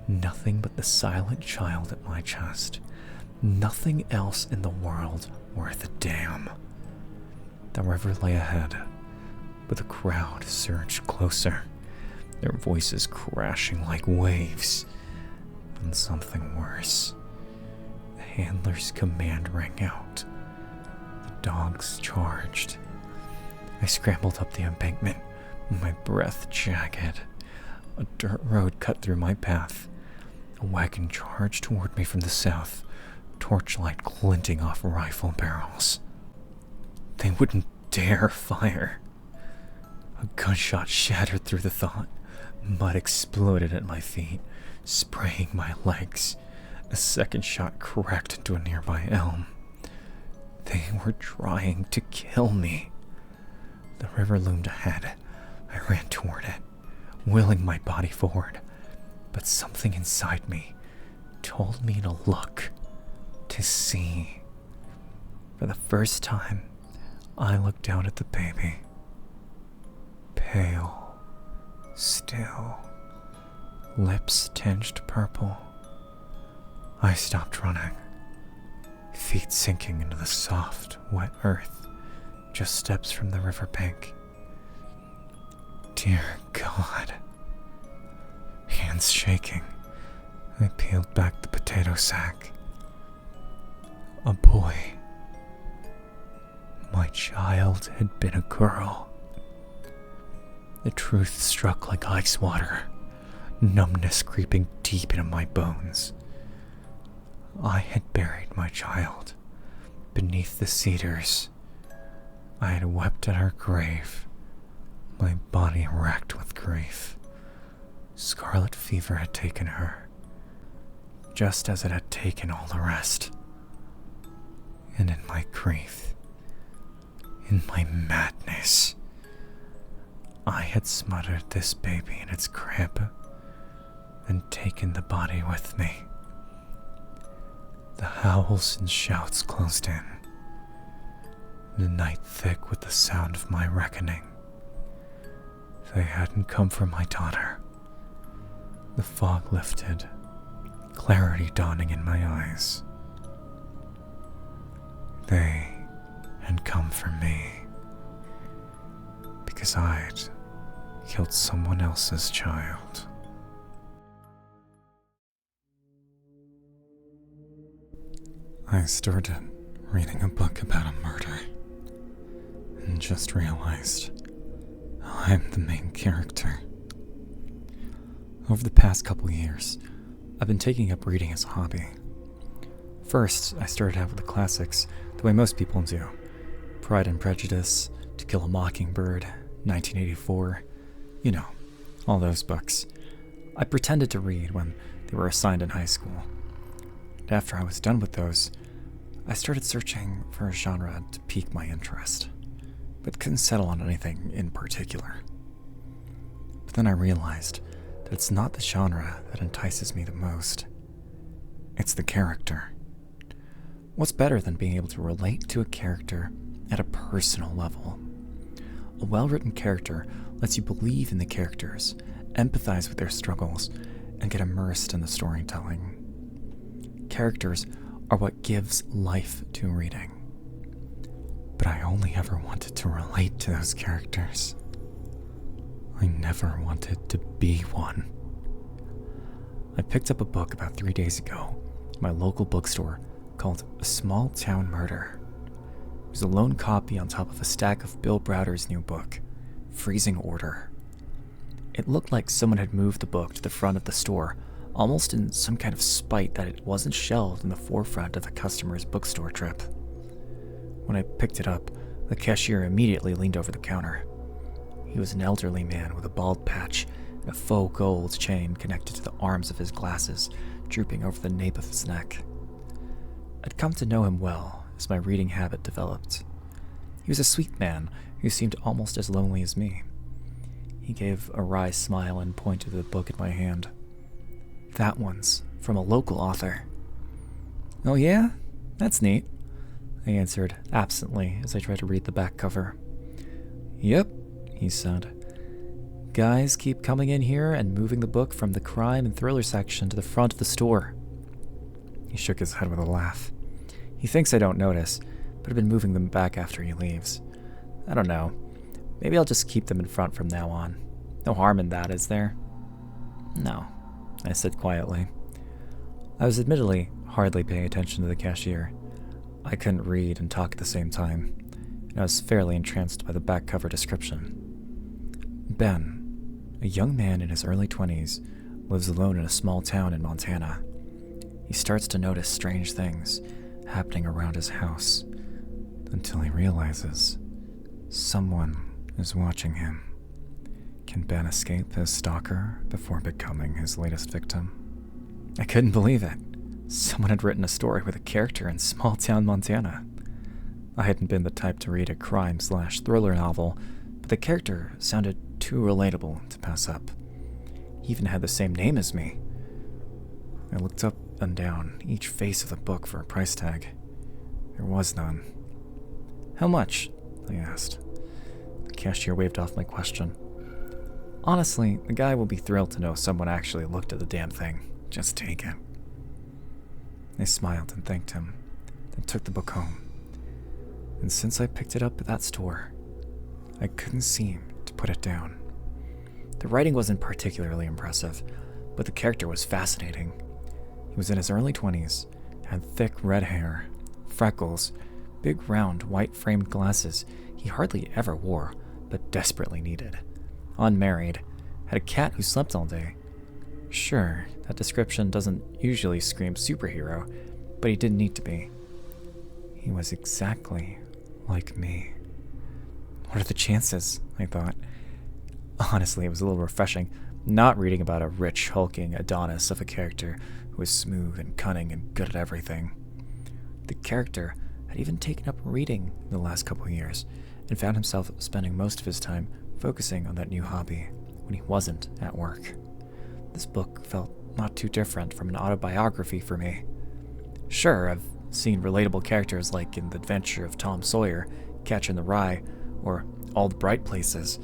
Nothing but the silent child at my chest. Nothing else in the world worth a damn. The river lay ahead, but the crowd surged closer, their voices crashing like waves. And something worse. The handler's command rang out. The dogs charged. I scrambled up the embankment, my breath jagged. A dirt road cut through my path. A wagon charged toward me from the south, torchlight glinting off rifle barrels. They wouldn't dare fire. A gunshot shattered through the thought. Mud exploded at my feet, spraying my legs. A second shot cracked into a nearby elm. They were trying to kill me. The river loomed ahead. I ran toward it, willing my body forward. But something inside me told me to look, to see. For the first time, I looked down at the baby. Pale, still, lips tinged purple. I stopped running, feet sinking into the soft, wet earth, just steps from the riverbank. Dear God. Hands shaking, I peeled back the potato sack. A boy. My child had been a girl. The truth struck like ice water, numbness creeping deep into my bones. I had buried my child beneath the cedars. I had wept at her grave, my body racked with grief. Scarlet fever had taken her, just as it had taken all the rest. And in my grief, in my madness, I had smothered this baby in its crib and taken the body with me. The howls and shouts closed in, the night thick with the sound of my reckoning. They hadn't come for my daughter. The fog lifted, clarity dawning in my eyes. They had come for me, because I'd killed someone else's child. I started reading a book about a murder, and just realized I'm the main character. Over the past couple years, I've been taking up reading as a hobby. First, I started out with the classics, the way most people do. Pride and Prejudice, To Kill a Mockingbird, 1984, you know, all those books. I pretended to read when they were assigned in high school. And after I was done with those, I started searching for a genre to pique my interest, but couldn't settle on anything in particular. But then I realized that it's not the genre that entices me the most. It's the character. What's better than being able to relate to a character at a personal level? A well-written character lets you believe in the characters, empathize with their struggles, and get immersed in the storytelling. Characters are what gives life to reading. But I only ever wanted to relate to those characters. I never wanted to be one. I picked up a book about 3 days ago at my local bookstore called A Small Town Murder. It was a lone copy on top of a stack of Bill Browder's new book, Freezing Order. It looked like someone had moved the book to the front of the store, almost in some kind of spite that it wasn't shelved in the forefront of the customer's bookstore trip. When I picked it up, the cashier immediately leaned over the counter. He was an elderly man with a bald patch and a faux gold chain connected to the arms of his glasses, drooping over the nape of his neck. I'd come to know him well as my reading habit developed. He was a sweet man who seemed almost as lonely as me. He gave a wry smile and pointed to the book in my hand. "That one's from a local author." "Oh yeah? That's neat," I answered absently as I tried to read the back cover. "Yep," he said. "Guys keep coming in here and moving the book from the crime and thriller section to the front of the store." He shook his head with a laugh. He thinks I don't notice, but I've been moving them back after he leaves. I don't know. Maybe I'll just keep them in front from now on. No harm in that, is there? "No," I said quietly. I was admittedly hardly paying attention to the cashier. I couldn't read and talk at the same time, and I was fairly entranced by the back cover description. Ben, a young man in his early 20s, lives alone in a small town in Montana. He starts to notice strange things happening around his house until he realizes someone is watching him. Can Ben escape his stalker before becoming his latest victim? I couldn't believe it. Someone had written a story with a character in small-town Montana. I hadn't been the type to read a crime/thriller novel, but the character sounded too relatable to pass up. He even had the same name as me. I looked up and down each face of the book for a price tag. There was none. "How much?" I asked. The cashier waved off my question. "Honestly, the guy will be thrilled to know someone actually looked at the damn thing. Just take it." I smiled and thanked him, then took the book home. And since I picked it up at that store, I couldn't seem to put it down. The writing wasn't particularly impressive, but the character was fascinating. He was in his early 20s, had thick red hair, freckles, big round white-framed glasses he hardly ever wore, but desperately needed. Unmarried, had a cat who slept all day. Sure, that description doesn't usually scream superhero, but he didn't need to be. He was exactly like me. What are the chances? I thought. Honestly, it was a little refreshing, not reading about a rich, hulking Adonis of a character who was smooth and cunning and good at everything. The character had even taken up reading in the last couple of years, and found himself spending most of his time focusing on that new hobby when he wasn't at work. This book felt not too different from an autobiography for me. Sure, I've seen relatable characters like in The Adventure of Tom Sawyer, Catcher in the Rye, or All the Bright Places.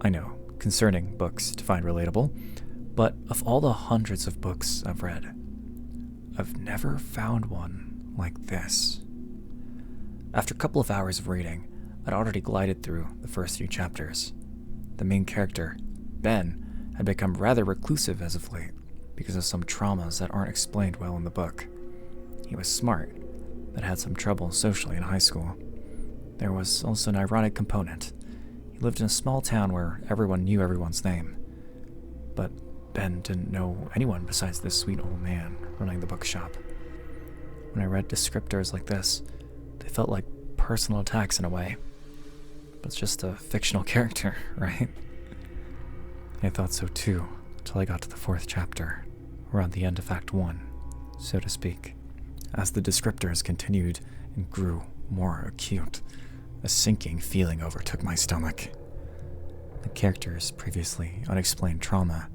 I know, concerning books to find relatable, but of all the hundreds of books I've read, I've never found one like this. After a couple of hours of reading, I'd already glided through the first few chapters. The main character, Ben, had become rather reclusive as of late because of some traumas that aren't explained well in the book. He was smart, but had some trouble socially in high school. There was also an ironic component. He lived in a small town where everyone knew everyone's name. But Ben didn't know anyone besides this sweet old man running the bookshop. When I read descriptors like this, they felt like personal attacks in a way. But it's just a fictional character, right? I thought so too, until I got to the 4th chapter, around the end of Act 1, so to speak. As the descriptors continued and grew more acute, a sinking feeling overtook my stomach. The character's previously unexplained trauma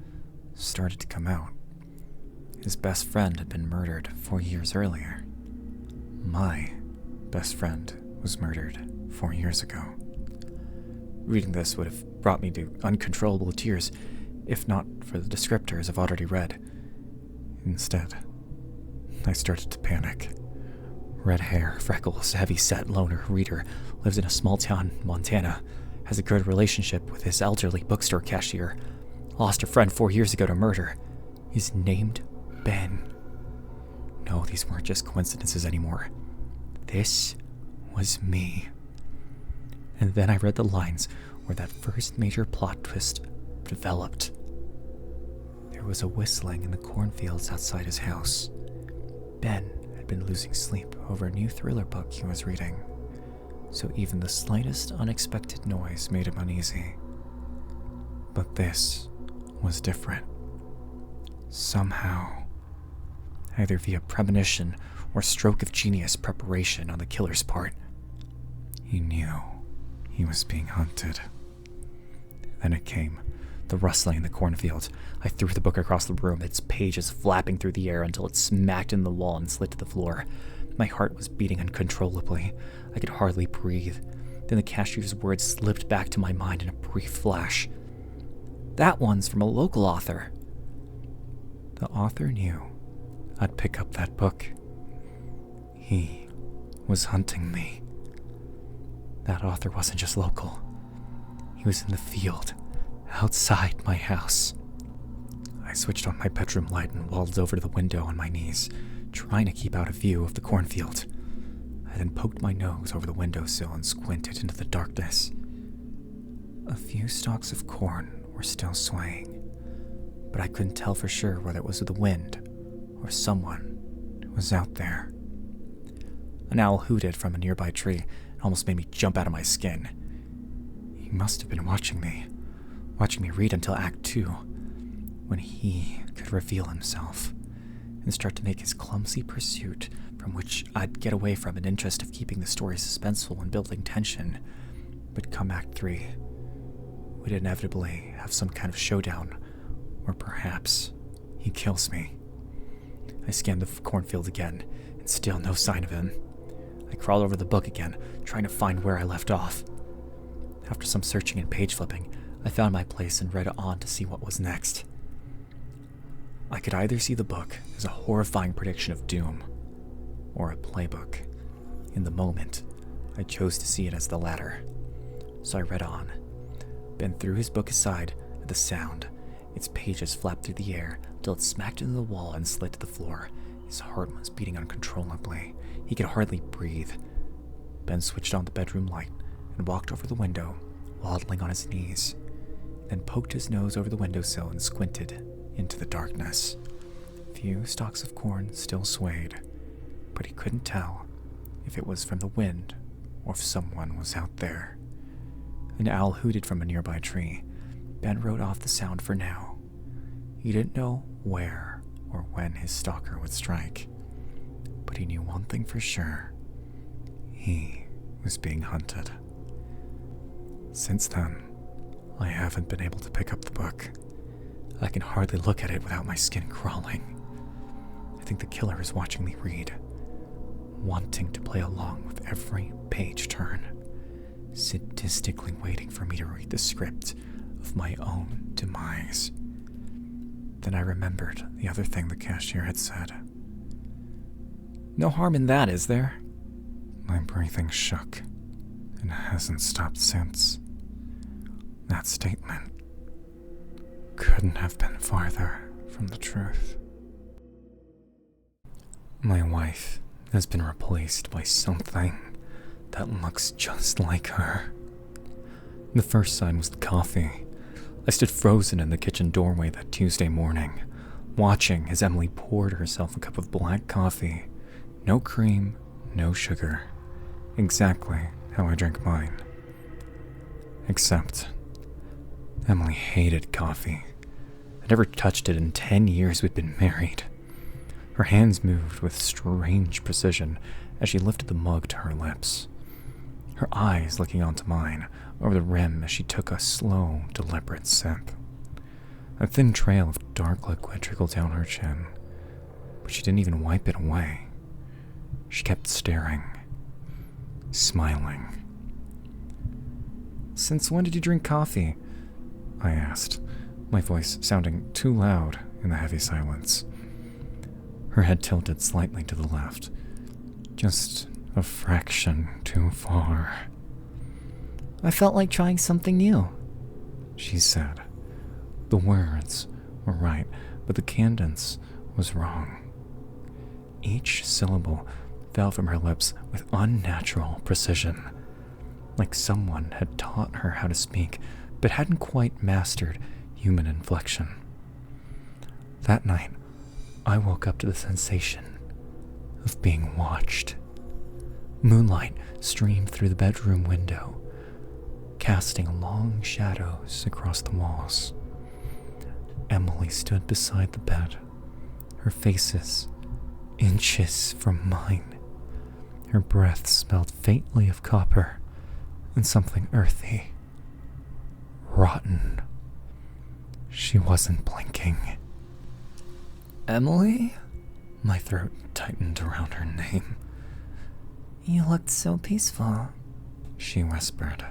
started to come out. His best friend had been murdered 4 years earlier. My best friend was murdered 4 years ago. Reading this would have brought me to uncontrollable tears, if not for the descriptors I've already read. Instead, I started to panic. Red hair, freckles, heavy-set loner reader, lives in a small town in Montana, has a good relationship with his elderly bookstore cashier, lost a friend 4 years ago to murder, is named Ben. No, these weren't just coincidences anymore. This was me. And then I read the lines where that first major plot twist developed. There was a whistling in the cornfields outside his house. Ben had been losing sleep over a new thriller book he was reading, so even the slightest unexpected noise made him uneasy. But this was different. Somehow, either via premonition or stroke of genius preparation on the killer's part, he knew he was being hunted. Then it came. The rustling in the cornfield. I threw the book across the room, its pages flapping through the air until it smacked in the wall and slid to the floor. My heart was beating uncontrollably. I could hardly breathe. Then the cashier's words slipped back to my mind in a brief flash. That one's from a local author. The author knew I'd pick up that book. He was hunting me. That author wasn't just local. He was in the field, outside my house. I switched on my bedroom light and waddled over to the window on my knees, trying to keep out of view of the cornfield. I then poked my nose over the windowsill and squinted into the darkness. A few stalks of corn were still swaying, but I couldn't tell for sure whether it was the wind or someone who was out there. An owl hooted from a nearby tree and almost made me jump out of my skin. He must have been watching me read until Act 2, when he could reveal himself and start to make his clumsy pursuit from which I'd get away from in interest of keeping the story suspenseful and building tension. But come Act 3, we'd inevitably have some kind of showdown, or perhaps he kills me. I scanned the cornfield again, and still no sign of him. I crawled over the book again, trying to find where I left off. After some searching and page flipping, I found my place and read on to see what was next. I could either see the book as a horrifying prediction of doom, or a playbook. In the moment, I chose to see it as the latter. So I read on. Ben threw his book aside at the sound. Its pages flapped through the air till it smacked into the wall and slid to the floor. His heart was beating uncontrollably. He could hardly breathe. Ben switched on the bedroom light and walked over the window, waddling on his knees, then poked his nose over the windowsill and squinted into the darkness. Few stalks of corn still swayed, but he couldn't tell if it was from the wind or if someone was out there. An owl hooted from a nearby tree. Ben wrote off the sound for now. He didn't know where or when his stalker would strike, but he knew one thing for sure. He was being hunted. Since then, I haven't been able to pick up the book. I can hardly look at it without my skin crawling. I think the killer is watching me read, wanting to play along with every page turn, sadistically waiting for me to read the script of my own demise. Then I remembered the other thing the cashier had said. No harm in that, is there? My breathing shook, and hasn't stopped since. That statement couldn't have been farther from the truth. My wife has been replaced by something that looks just like her. The first sign was the coffee. I stood frozen in the kitchen doorway that Tuesday morning, watching as Emily poured herself a cup of black coffee. No cream, no sugar. Exactly how I drink mine. Except, Emily hated coffee. I never touched it in 10 years we'd been married. Her hands moved with strange precision as she lifted the mug to her lips, her eyes looking onto mine over the rim as she took a slow, deliberate sip. A thin trail of dark liquid trickled down her chin, but she didn't even wipe it away. She kept staring, smiling. "Since when did you drink coffee?" I asked, my voice sounding too loud in the heavy silence. Her head tilted slightly to the left, just a fraction too far. "I felt like trying something new," she said. The words were right, but the cadence was wrong. Each syllable out from her lips with unnatural precision, like someone had taught her how to speak but hadn't quite mastered human inflection. That night, I woke up to the sensation of being watched. Moonlight streamed through the bedroom window, casting long shadows across the walls. Emily stood beside the bed, her face inches from mine. Her breath smelled faintly of copper and something earthy. Rotten. She wasn't blinking. Emily? My throat tightened around her name. You looked so peaceful, she whispered.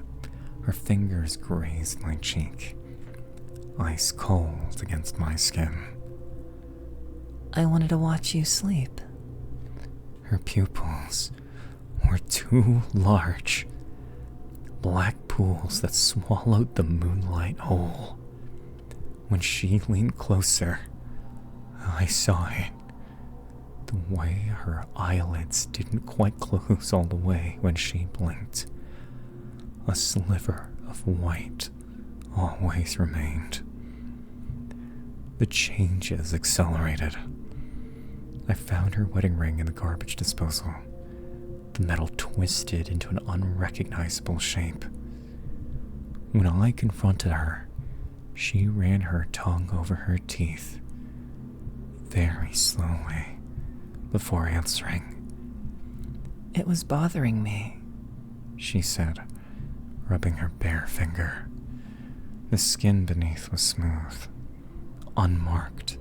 Her fingers grazed my cheek, ice cold against my skin. I wanted to watch you sleep. Her pupils were too large, black pools that swallowed the moonlight whole. When she leaned closer, I saw it. The way her eyelids didn't quite close all the way when she blinked. A sliver of white always remained. The changes accelerated. I found her wedding ring in the garbage disposal. The metal twisted into an unrecognizable shape. When I confronted her, she ran her tongue over her teeth, very slowly, before answering. It was bothering me, she said, rubbing her bare finger. The skin beneath was smooth, unmarked,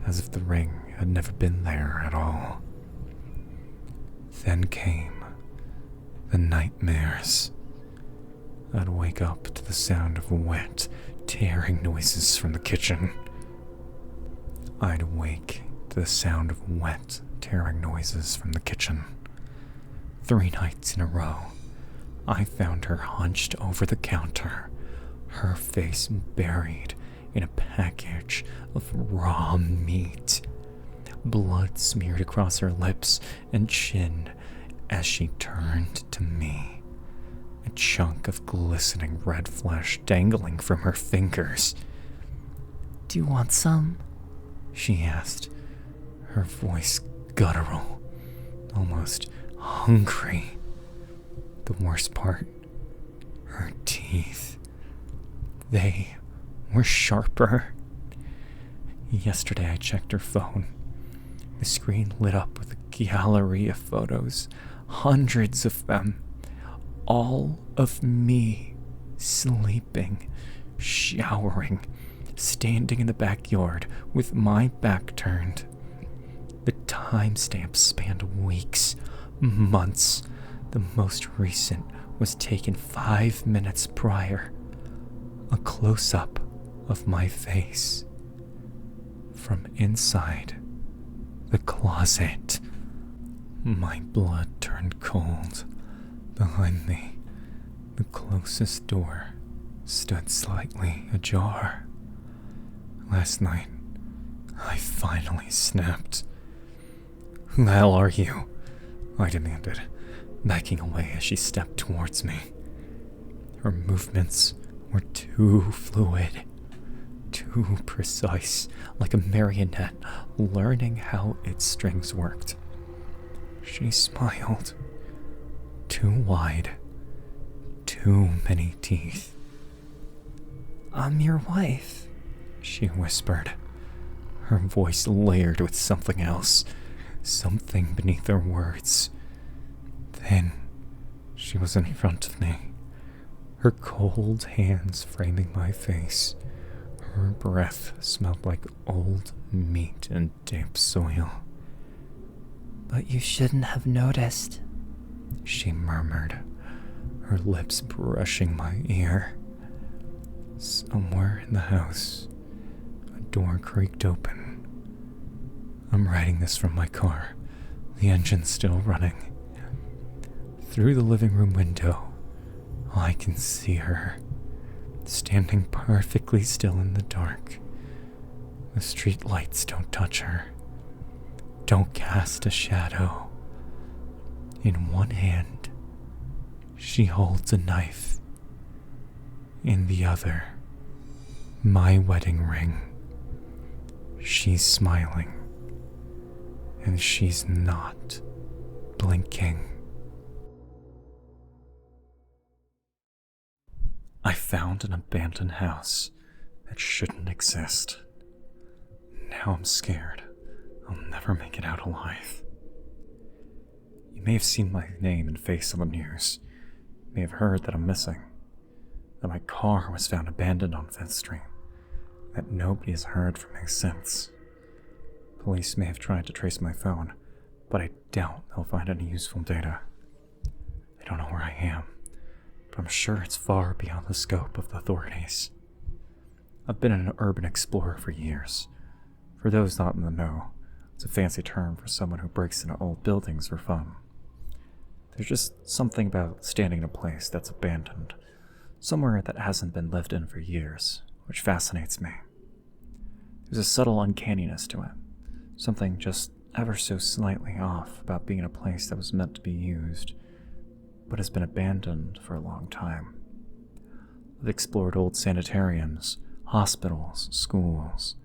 as if the ring had never been there at all. Then came the nightmares. I'd wake up to the sound of wet, tearing noises from the kitchen. I'd wake to the sound of wet, tearing noises from the kitchen. 3 nights in a row, I found her hunched over the counter, her face buried in a package of raw meat. Blood smeared across her lips and chin as she turned to me, a chunk of glistening red flesh dangling from her fingers. Do you want some? She asked, her voice guttural, almost hungry. The worst part, her teeth. They were sharper. Yesterday I checked her phone. The screen lit up with a gallery of photos, hundreds of them, all of me, sleeping, showering, standing in the backyard with my back turned. The timestamp spanned weeks, months. The most recent was taken 5 minutes prior. A close-up of my face from inside the closet. My blood turned cold. Behind me, the closest door stood slightly ajar. Last night, I finally snapped. Who the hell are you? I demanded, backing away as she stepped towards me. Her movements were too fluid, too precise, like a marionette learning how its strings worked. She smiled. Too wide, too many teeth. I'm your wife, she whispered, her voice layered with something else, something beneath her words. Then she was in front of me, her cold hands framing my face. Her breath smelled like old meat and damp soil. But you shouldn't have noticed, she murmured, her lips brushing my ear. Somewhere in the house, a door creaked open. I'm writing this from my car, the engine still running. Through the living room window, I can see her, standing perfectly still in the dark. The street lights don't touch her, don't cast a shadow. In one hand, she holds a knife. In the other, my wedding ring. She's smiling, and she's not blinking. I found an abandoned house that shouldn't exist. Now I'm scared I'll never make it out alive. You may have seen my name and face on the news. You may have heard that I'm missing. That my car was found abandoned on 5th Street. That nobody has heard from me since. Police may have tried to trace my phone, but I doubt they'll find any useful data. They don't know where I am, but I'm sure it's far beyond the scope of the authorities. I've been an urban explorer for years. For those not in the know, it's a fancy term for someone who breaks into old buildings for fun. There's just something about standing in a place that's abandoned, somewhere that hasn't been lived in for years, which fascinates me. There's a subtle uncanniness to it, something just ever so slightly off about being in a place that was meant to be used, but has been abandoned for a long time. I've explored old sanitariums, hospitals, schools,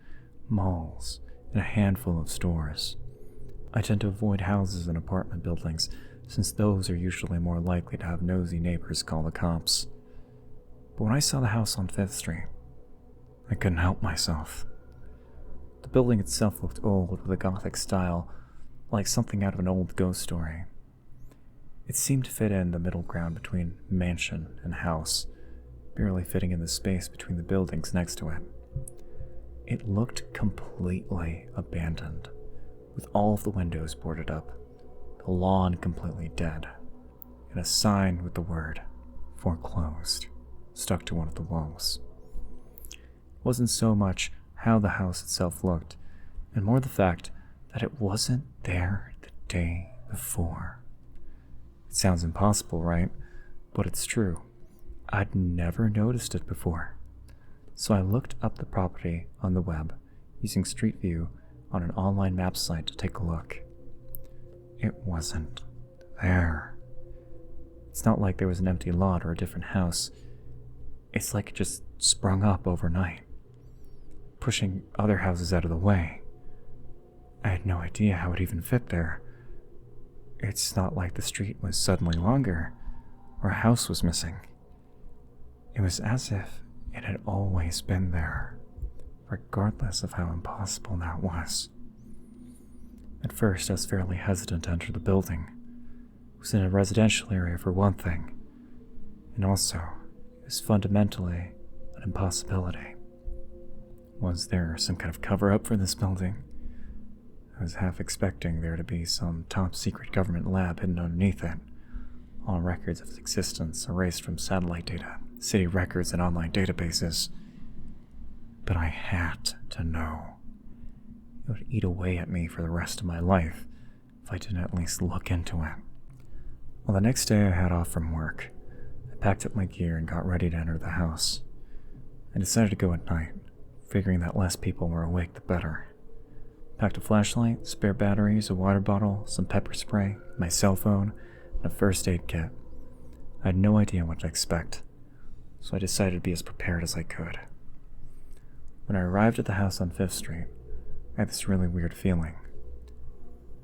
malls, and a handful of stores. I tend to avoid houses and apartment buildings, since those are usually more likely to have nosy neighbors call the cops. But when I saw the house on 5th Street, I couldn't help myself. The building itself looked old with a Gothic style, like something out of an old ghost story. It seemed to fit in the middle ground between mansion and house, barely fitting in the space between the buildings next to it. It looked completely abandoned, with all of the windows boarded up, the lawn completely dead, and a sign with the word "foreclosed" stuck to one of the walls. It wasn't so much how the house itself looked, and more the fact that it wasn't there the day before. It sounds impossible, right? But it's true. I'd never noticed it before. So I looked up the property on the web, using Street View on an online map site to take a look. It wasn't there. It's not like there was an empty lot or a different house. It's like it just sprung up overnight, pushing other houses out of the way. I had no idea how it even fit there. It's not like the street was suddenly longer, or a house was missing. It was as if it had always been there, regardless of how impossible that was. At first, I was fairly hesitant to enter the building. It was in a residential area for one thing, and also, it was fundamentally an impossibility. Was there some kind of cover-up for this building? I was half expecting there to be some top-secret government lab hidden underneath it, all records of its existence erased from satellite data, city records, and online databases. But I had to know. It would eat away at me for the rest of my life if I didn't at least look into it. Well, the next day I had off from work. I packed up my gear and got ready to enter the house. I decided to go at night, figuring that less people were awake the better. Packed a flashlight, spare batteries, a water bottle, some pepper spray, my cell phone, and a first aid kit. I had no idea what to expect, so I decided to be as prepared as I could. When I arrived at the house on 5th Street, I had this really weird feeling,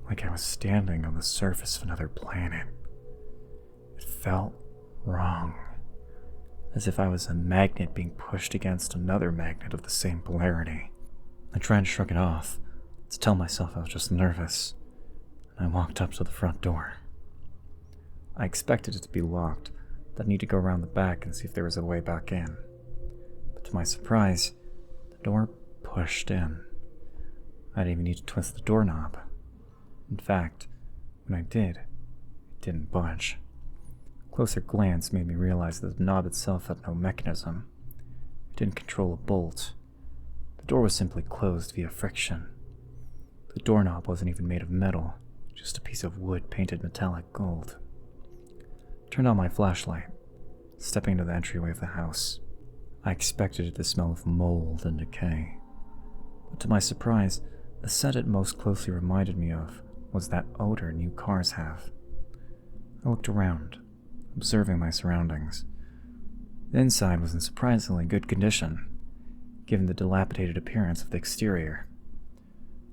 like I was standing on the surface of another planet. It felt wrong, as if I was a magnet being pushed against another magnet of the same polarity. I tried to shrug it off, to tell myself I was just nervous, and I walked up to the front door. I expected it to be locked, that I'd need to go around the back and see if there was a way back in. But to my surprise, the door pushed in. I didn't even need to twist the doorknob. In fact, when I did, it didn't budge. A closer glance made me realize that the knob itself had no mechanism. It didn't control a bolt. The door was simply closed via friction. The doorknob wasn't even made of metal, just a piece of wood painted metallic gold. I turned on my flashlight, stepping into the entryway of the house. I expected it to smell of mold and decay. But to my surprise, the scent it most closely reminded me of was that odor new cars have. I looked around, observing my surroundings. The inside was in surprisingly good condition, given the dilapidated appearance of the exterior.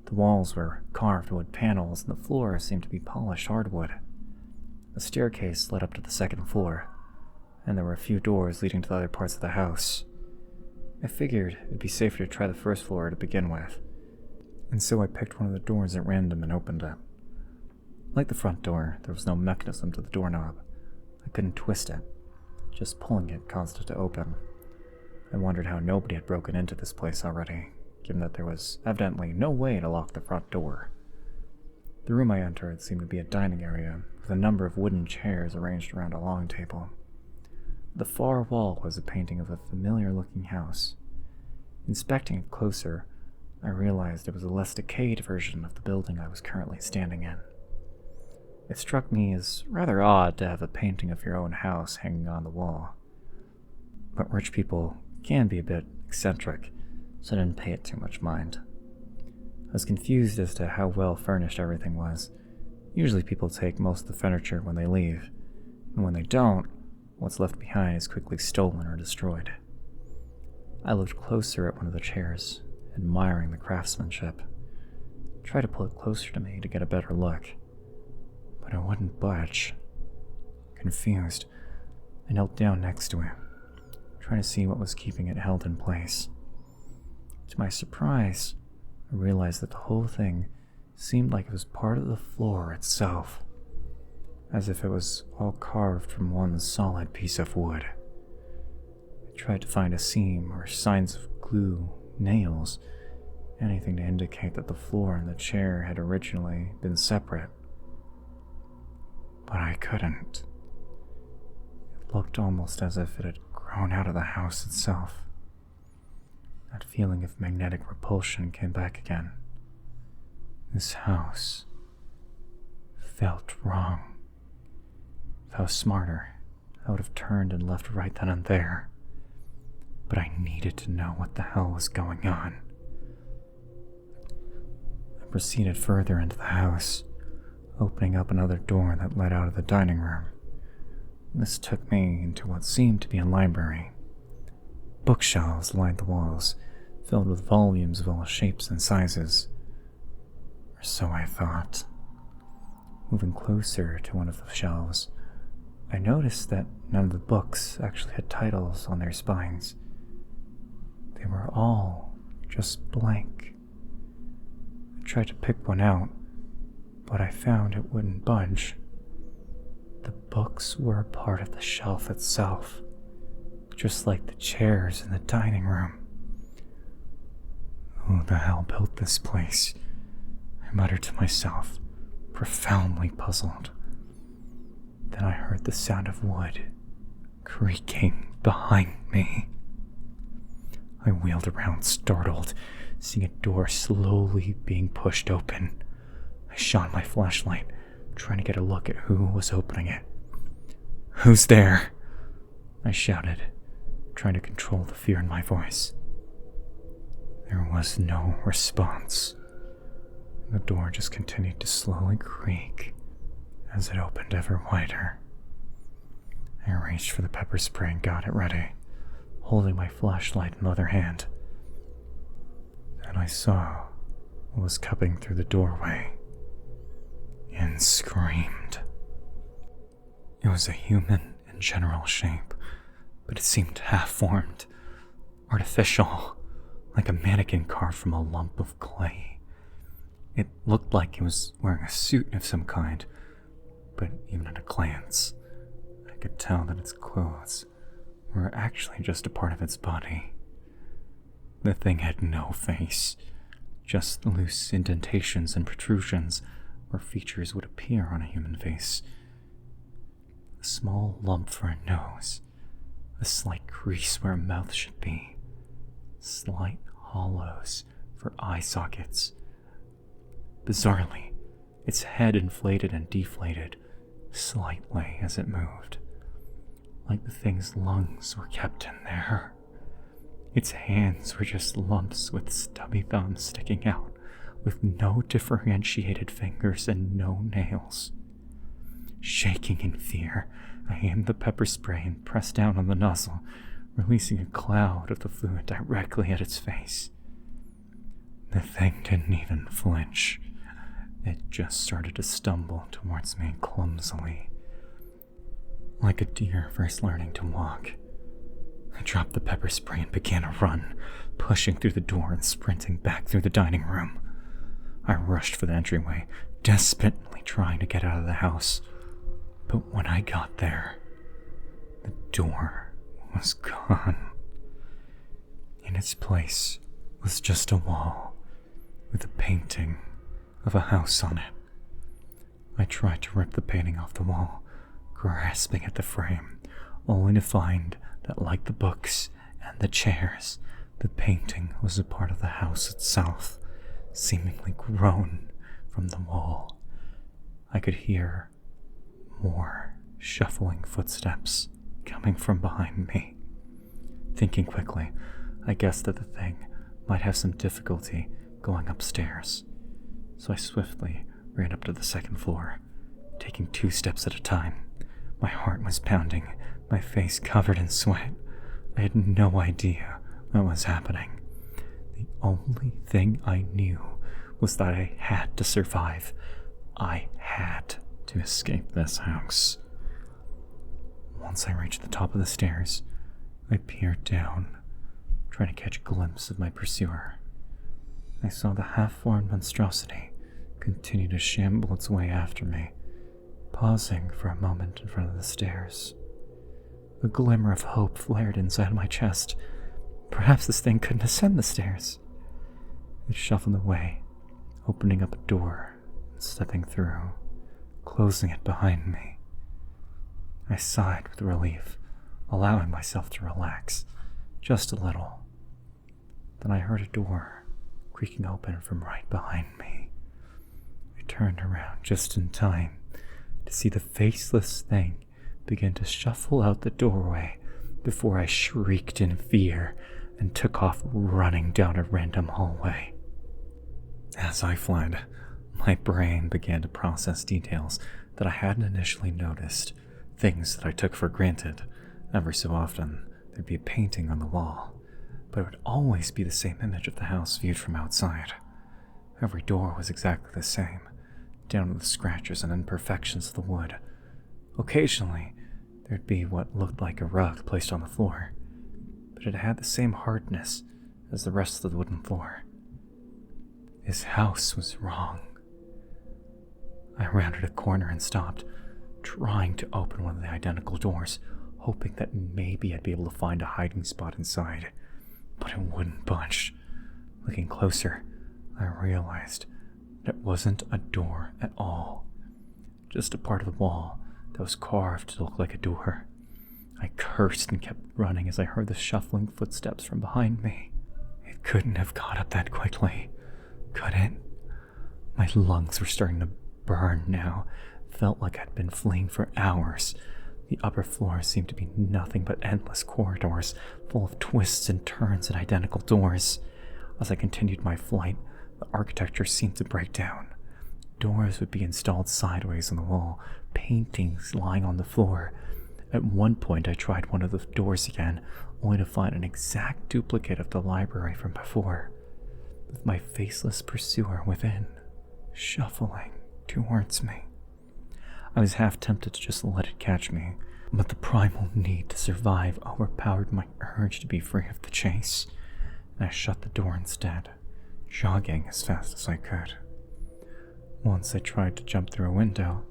The walls were carved wood panels, and the floor seemed to be polished hardwood. A staircase led up to the second floor, and there were a few doors leading to the other parts of the house. I figured it'd be safer to try the first floor to begin with, and so I picked one of the doors at random and opened it. Like the front door, there was no mechanism to the doorknob. I couldn't twist it. Just pulling it caused it to open. I wondered how nobody had broken into this place already, given that there was evidently no way to lock the front door. The room I entered seemed to be a dining area, with a number of wooden chairs arranged around a long table. The far wall was a painting of a familiar-looking house. Inspecting it closer, I realized it was a less decayed version of the building I was currently standing in. It struck me as rather odd to have a painting of your own house hanging on the wall. But rich people can be a bit eccentric, so I didn't pay it too much mind. I was confused as to how well furnished everything was. Usually people take most of the furniture when they leave, and when they don't, what's left behind is quickly stolen or destroyed. I looked closer at one of the chairs, admiring the craftsmanship. I tried to pull it closer to me to get a better look, but it wouldn't budge. Confused, I knelt down next to it, trying to see what was keeping it held in place. To my surprise, I realized that the whole thing seemed like it was part of the floor itself, as if it was all carved from one solid piece of wood. I tried to find a seam or signs of glue, nails, anything to indicate that the floor and the chair had originally been separate. But I couldn't. It looked almost as if it had grown out of the house itself. That feeling of magnetic repulsion came back again. This house felt wrong. If I was smarter, I would have turned and left right then and there. But I needed to know what the hell was going on. I proceeded further into the house, opening up another door that led out of the dining room. This took me into what seemed to be a library. Bookshelves lined the walls, filled with volumes of all shapes and sizes. Or so I thought. Moving closer to one of the shelves, I noticed that none of the books actually had titles on their spines. They were all just blank. I tried to pick one out, but I found it wouldn't budge. The books were a part of the shelf itself, just like the chairs in the dining room. Who the hell built this place? I muttered to myself, profoundly puzzled. Then I heard the sound of wood creaking behind me. I wheeled around, startled, seeing a door slowly being pushed open. I shone my flashlight, trying to get a look at who was opening it. "Who's there?" I shouted, trying to control the fear in my voice. There was no response. The door just continued to slowly creak as it opened ever wider. I reached for the pepper spray and got it ready, holding my flashlight in the other hand. Then I saw what was coming through the doorway and screamed. It was a human in general shape, but it seemed half-formed, artificial, like a mannequin carved from a lump of clay. It looked like it was wearing a suit of some kind, but even at a glance, I could tell that its clothes were actually just a part of its body. The thing had no face, just loose indentations and protrusions where features would appear on a human face. A small lump for a nose, a slight crease where a mouth should be, slight hollows for eye sockets. Bizarrely, its head inflated and deflated slightly as it moved, like the thing's lungs were kept in there. Its hands were just lumps with stubby thumbs sticking out, with no differentiated fingers and no nails. Shaking in fear, I aimed the pepper spray and pressed down on the nozzle, releasing a cloud of the fluid directly at its face. The thing didn't even flinch. It just started to stumble towards me clumsily, like a deer first learning to walk. I dropped the pepper spray and began a run, pushing through the door and sprinting back through the dining room. I rushed for the entryway, desperately trying to get out of the house. But when I got there, the door was gone. In its place was just a wall with a painting of a house on it. I tried to rip the painting off the wall, grasping at the frame, only to find that, like the books and the chairs, the painting was a part of the house itself, seemingly grown from the wall. I could hear more shuffling footsteps coming from behind me. Thinking quickly, I guessed that the thing might have some difficulty going upstairs, so I swiftly ran up to the second floor, taking 2 steps at a time. My heart was pounding, my face covered in sweat. I had no idea what was happening. The only thing I knew was that I had to survive. I had to escape this house. Once I reached the top of the stairs, I peered down, trying to catch a glimpse of my pursuer. I saw the half-formed monstrosity continue to shamble its way after me, pausing for a moment in front of the stairs. A glimmer of hope flared inside my chest. Perhaps this thing couldn't ascend the stairs. It shuffled away, opening up a door and stepping through, closing it behind me. I sighed with relief, allowing myself to relax just a little. Then I heard a door creaking open from right behind me. I turned around just in time to see the faceless thing begin to shuffle out the doorway before I shrieked in fear and took off running down a random hallway. As I fled, my brain began to process details that I hadn't initially noticed, things that I took for granted. Every so often, there'd be a painting on the wall, but it would always be the same image of the house viewed from outside. Every door was exactly the same, down to the scratches and imperfections of the wood. Occasionally, there'd be what looked like a rug placed on the floor, but it had the same hardness as the rest of the wooden floor. This house was wrong. I rounded a corner and stopped, trying to open one of the identical doors, hoping that maybe I'd be able to find a hiding spot inside, but it wouldn't budge. Looking closer, I realized that it wasn't a door at all, just a part of the wall that was carved to look like a door. I cursed and kept running as I heard the shuffling footsteps from behind me. It couldn't have got up that quickly, could it? My lungs were starting to burn now. Felt like I'd been fleeing for hours. The upper floor seemed to be nothing but endless corridors, full of twists and turns and identical doors. As I continued my flight, the architecture seemed to break down. Doors would be installed sideways on the wall, paintings lying on the floor. At one point, I tried one of the doors again, only to find an exact duplicate of the library from before, with my faceless pursuer within, shuffling towards me. I was half tempted to just let it catch me, but the primal need to survive overpowered my urge to be free of the chase, and I shut the door instead, jogging as fast as I could. Once I tried to jump through a window,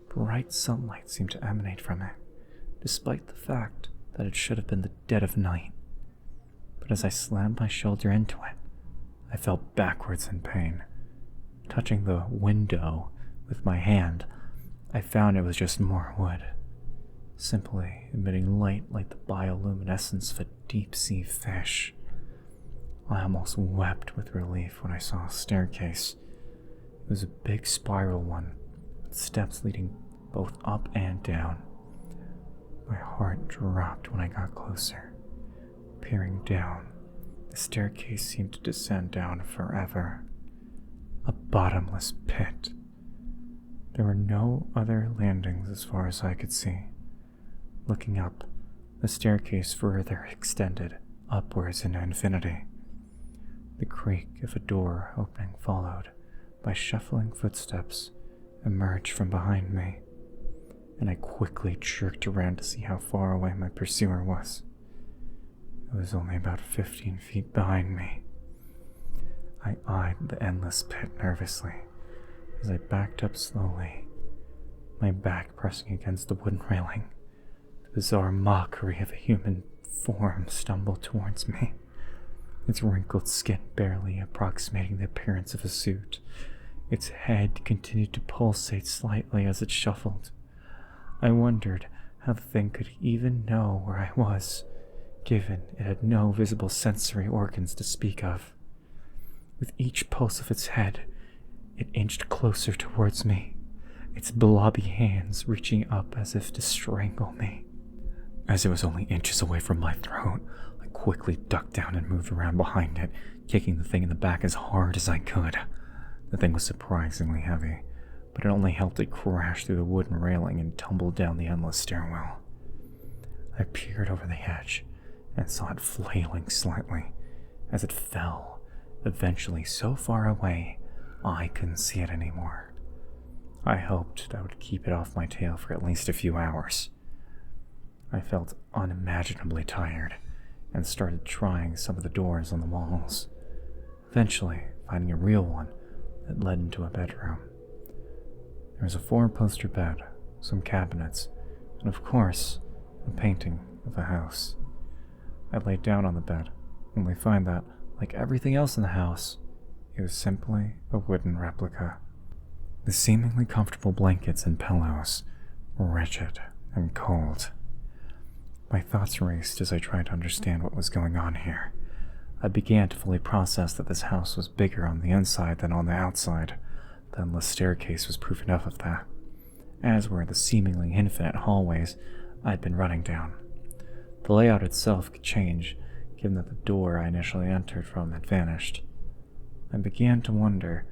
bright sunlight seemed to emanate from it, despite the fact that it should have been the dead of night. But as I slammed my shoulder into it, I fell backwards in pain. Touching the window with my hand, I found it was just more wood, simply emitting light like the bioluminescence of a deep-sea fish. I almost wept with relief when I saw a staircase. It was a big spiral one, with steps leading both up and down. My heart dropped when I got closer. Peering down, the staircase seemed to descend down forever. A bottomless pit. There were no other landings as far as I could see. Looking up, the staircase further extended upwards into infinity. The creak of a door opening followed by shuffling footsteps emerged from behind me, and I quickly jerked around to see how far away my pursuer was. It was only about 15 feet behind me. I eyed the endless pit nervously as I backed up slowly, my back pressing against the wooden railing. The bizarre mockery of a human form stumbled towards me, its wrinkled skin barely approximating the appearance of a suit. Its head continued to pulsate slightly as it shuffled. I wondered how the thing could even know where I was, given it had no visible sensory organs to speak of. With each pulse of its head, it inched closer towards me, its blobby hands reaching up as if to strangle me. As it was only inches away from my throat, I quickly ducked down and moved around behind it, kicking the thing in the back as hard as I could. The thing was surprisingly heavy, but it only helped it crash through the wooden railing and tumble down the endless stairwell. I peered over the edge and saw it flailing slightly as it fell, eventually so far away I couldn't see it anymore. I hoped that would keep it off my tail for at least a few hours. I felt unimaginably tired and started trying some of the doors on the walls, eventually finding a real one that led into a bedroom. There was a 4-poster bed, some cabinets, and of course, a painting of a house. I laid down on the bed, only to find that, like everything else in the house, it was simply a wooden replica. The seemingly comfortable blankets and pillows were rigid and cold. My thoughts raced as I tried to understand what was going on here. I began to fully process that this house was bigger on the inside than on the outside. The endless staircase was proof enough of that, as were the seemingly infinite hallways I'd been running down. The layout itself could change, given that the door I initially entered from had vanished. I began to wonder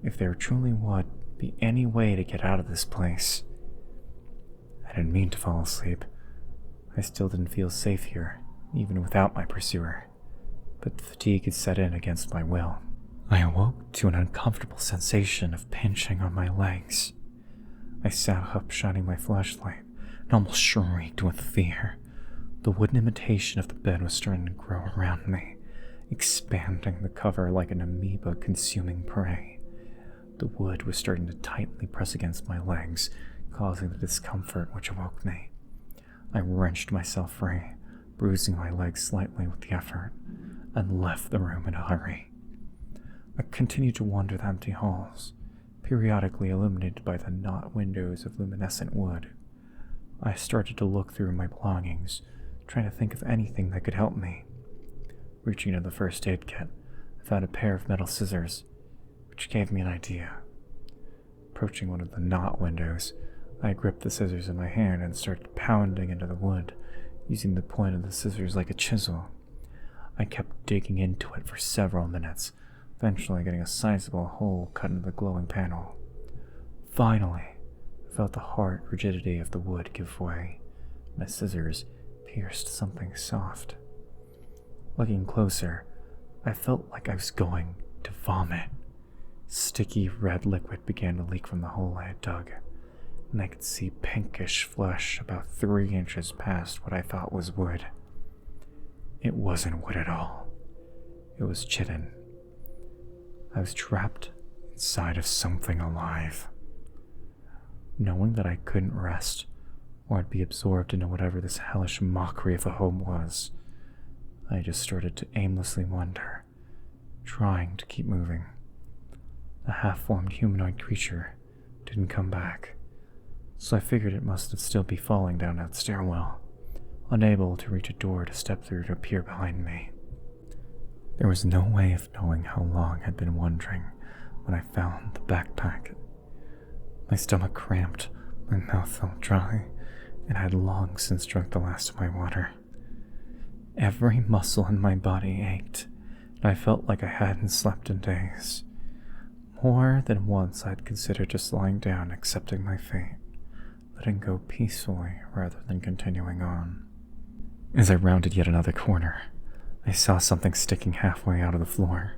if there truly would be any way to get out of this place. I didn't mean to fall asleep. I still didn't feel safe here, even without my pursuer, but the fatigue had set in against my will. I awoke to an uncomfortable sensation of pinching on my legs. I sat up, shining my flashlight, and almost shrieked with fear. The wooden imitation of the bed was starting to grow around me, expanding the cover like an amoeba consuming prey. The wood was starting to tightly press against my legs, causing the discomfort which awoke me. I wrenched myself free, bruising my legs slightly with the effort, and left the room in a hurry. I continued to wander the empty halls, periodically illuminated by the knot windows of luminescent wood. I started to look through my belongings, trying to think of anything that could help me. Reaching into the first aid kit, I found a pair of metal scissors, which gave me an idea. Approaching one of the knot windows, I gripped the scissors in my hand and started pounding into the wood, using the point of the scissors like a chisel. I kept digging into it for several minutes, eventually getting a sizable hole cut into the glowing panel. Finally, I felt the hard rigidity of the wood give way. My scissors pierced something soft. Looking closer, I felt like I was going to vomit. Sticky red liquid began to leak from the hole I had dug, and I could see pinkish flesh about 3 inches past what I thought was wood. It wasn't wood at all. It was chitin. I was trapped inside of something alive. Knowing that I couldn't rest, or I'd be absorbed into whatever this hellish mockery of a home was, I just started to aimlessly wander, trying to keep moving. The half-formed humanoid creature didn't come back, so I figured it must have still be falling down that stairwell, unable to reach a door to step through to appear behind me. There was no way of knowing how long I'd been wandering when I found the backpack. My stomach cramped, my mouth felt dry, and I had long since drunk the last of my water. Every muscle in my body ached, and I felt like I hadn't slept in days. More than once I'd considered just lying down, accepting my fate, letting go peacefully rather than continuing on. As I rounded yet another corner, I saw something sticking halfway out of the floor,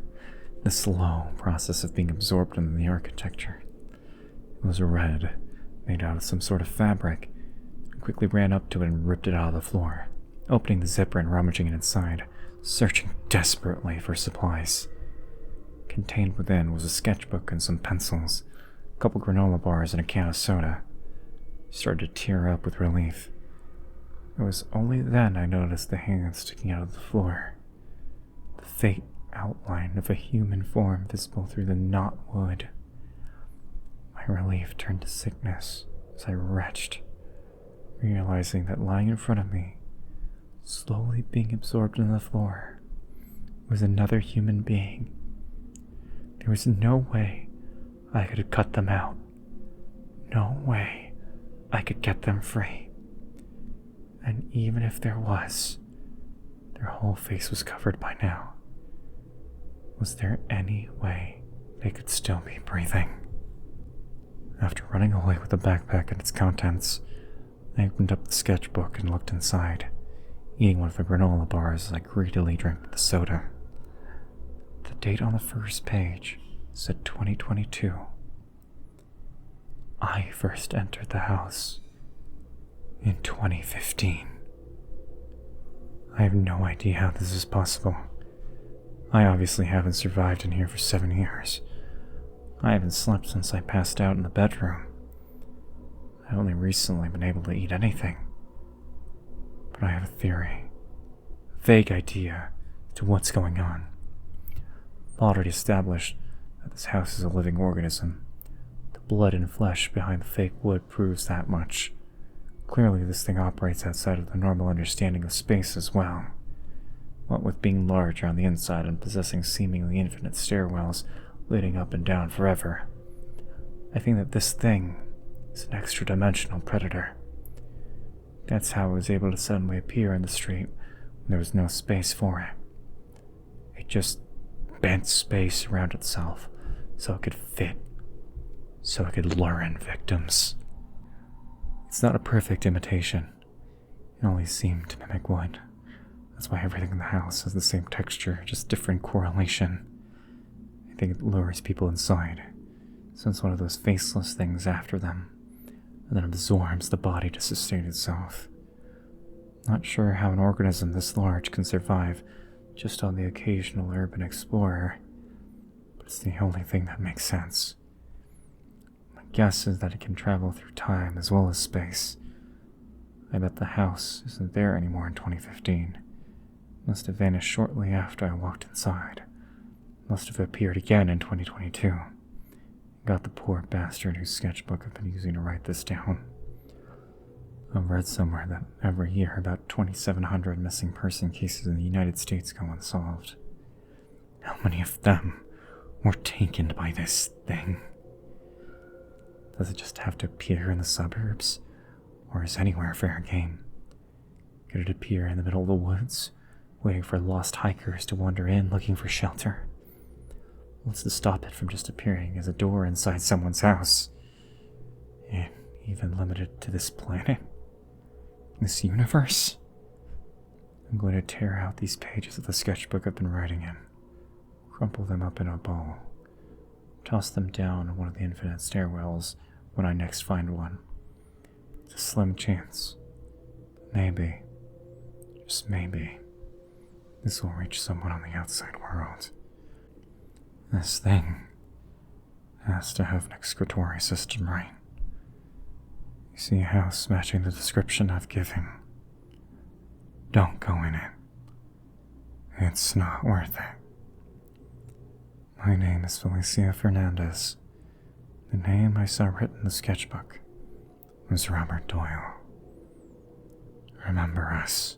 the slow process of being absorbed into the architecture. It was red, made out of some sort of fabric. I quickly ran up to it and ripped it out of the floor, opening the zipper and rummaging it inside, searching desperately for supplies. Contained within was a sketchbook and some pencils, a couple granola bars and a can of soda. I started to tear up with relief. It was only then I noticed the hand sticking out of the floor, the faint outline of a human form visible through the knotwood. My relief turned to sickness as I retched, realizing that lying in front of me, slowly being absorbed into the floor, was another human being. There was no way I could have cut them out. No way I could get them free. And even if there was, their whole face was covered by now. Was there any way they could still be breathing? After running away with the backpack and its contents, I opened up the sketchbook and looked inside, eating one of the granola bars as I greedily drank the soda. The date on the first page said 2022. I first entered the house in 2015. I have no idea how this is possible. I obviously haven't survived in here for 7 years. I haven't slept since I passed out in the bedroom. I've only recently been able to eat anything. But I have a theory, a vague idea to what's going on. I've already established that this house is a living organism. The blood and flesh behind the fake wood proves that much. Clearly this thing operates outside of the normal understanding of space as well. What with being larger on the inside and possessing seemingly infinite stairwells leading up and down forever, I think that this thing is an extra-dimensional predator. That's how it was able to suddenly appear in the street when there was no space for it. It just bent space around itself so it could fit, so it could lure in victims. It's not a perfect imitation. It only seemed to mimic wood. That's why everything in the house has the same texture, just different correlation. I think it lures people inside, sends one of those faceless things after them, and then absorbs the body to sustain itself. Not sure how an organism this large can survive just on the occasional urban explorer, but it's the only thing that makes sense. My guess is that it can travel through time as well as space. I bet the house isn't there anymore in 2015. Must have vanished shortly after I walked inside. Must have appeared again in 2022. Got the poor bastard whose sketchbook I've been using to write this down. I've read somewhere that every year about 2,700 missing person cases in the United States go unsolved. How many of them were taken by this thing? Does it just have to appear in the suburbs? Or is anywhere fair game? Could it appear in the middle of the woods, waiting for lost hikers to wander in looking for shelter? What's to stop it from just appearing as a door inside someone's house? And even limited to this planet? This universe? I'm going to tear out these pages of the sketchbook I've been writing in, crumple them up in a ball, toss them down one of the infinite stairwells when I next find one. It's a slim chance. Maybe, just maybe, this will reach someone on the outside world. This thing has to have an excretory system, right? You see a house matching the description I've given. Don't go in it. It's not worth it. My name is Felicia Fernandez. The name I saw written in the sketchbook was Robert Doyle. Remember us.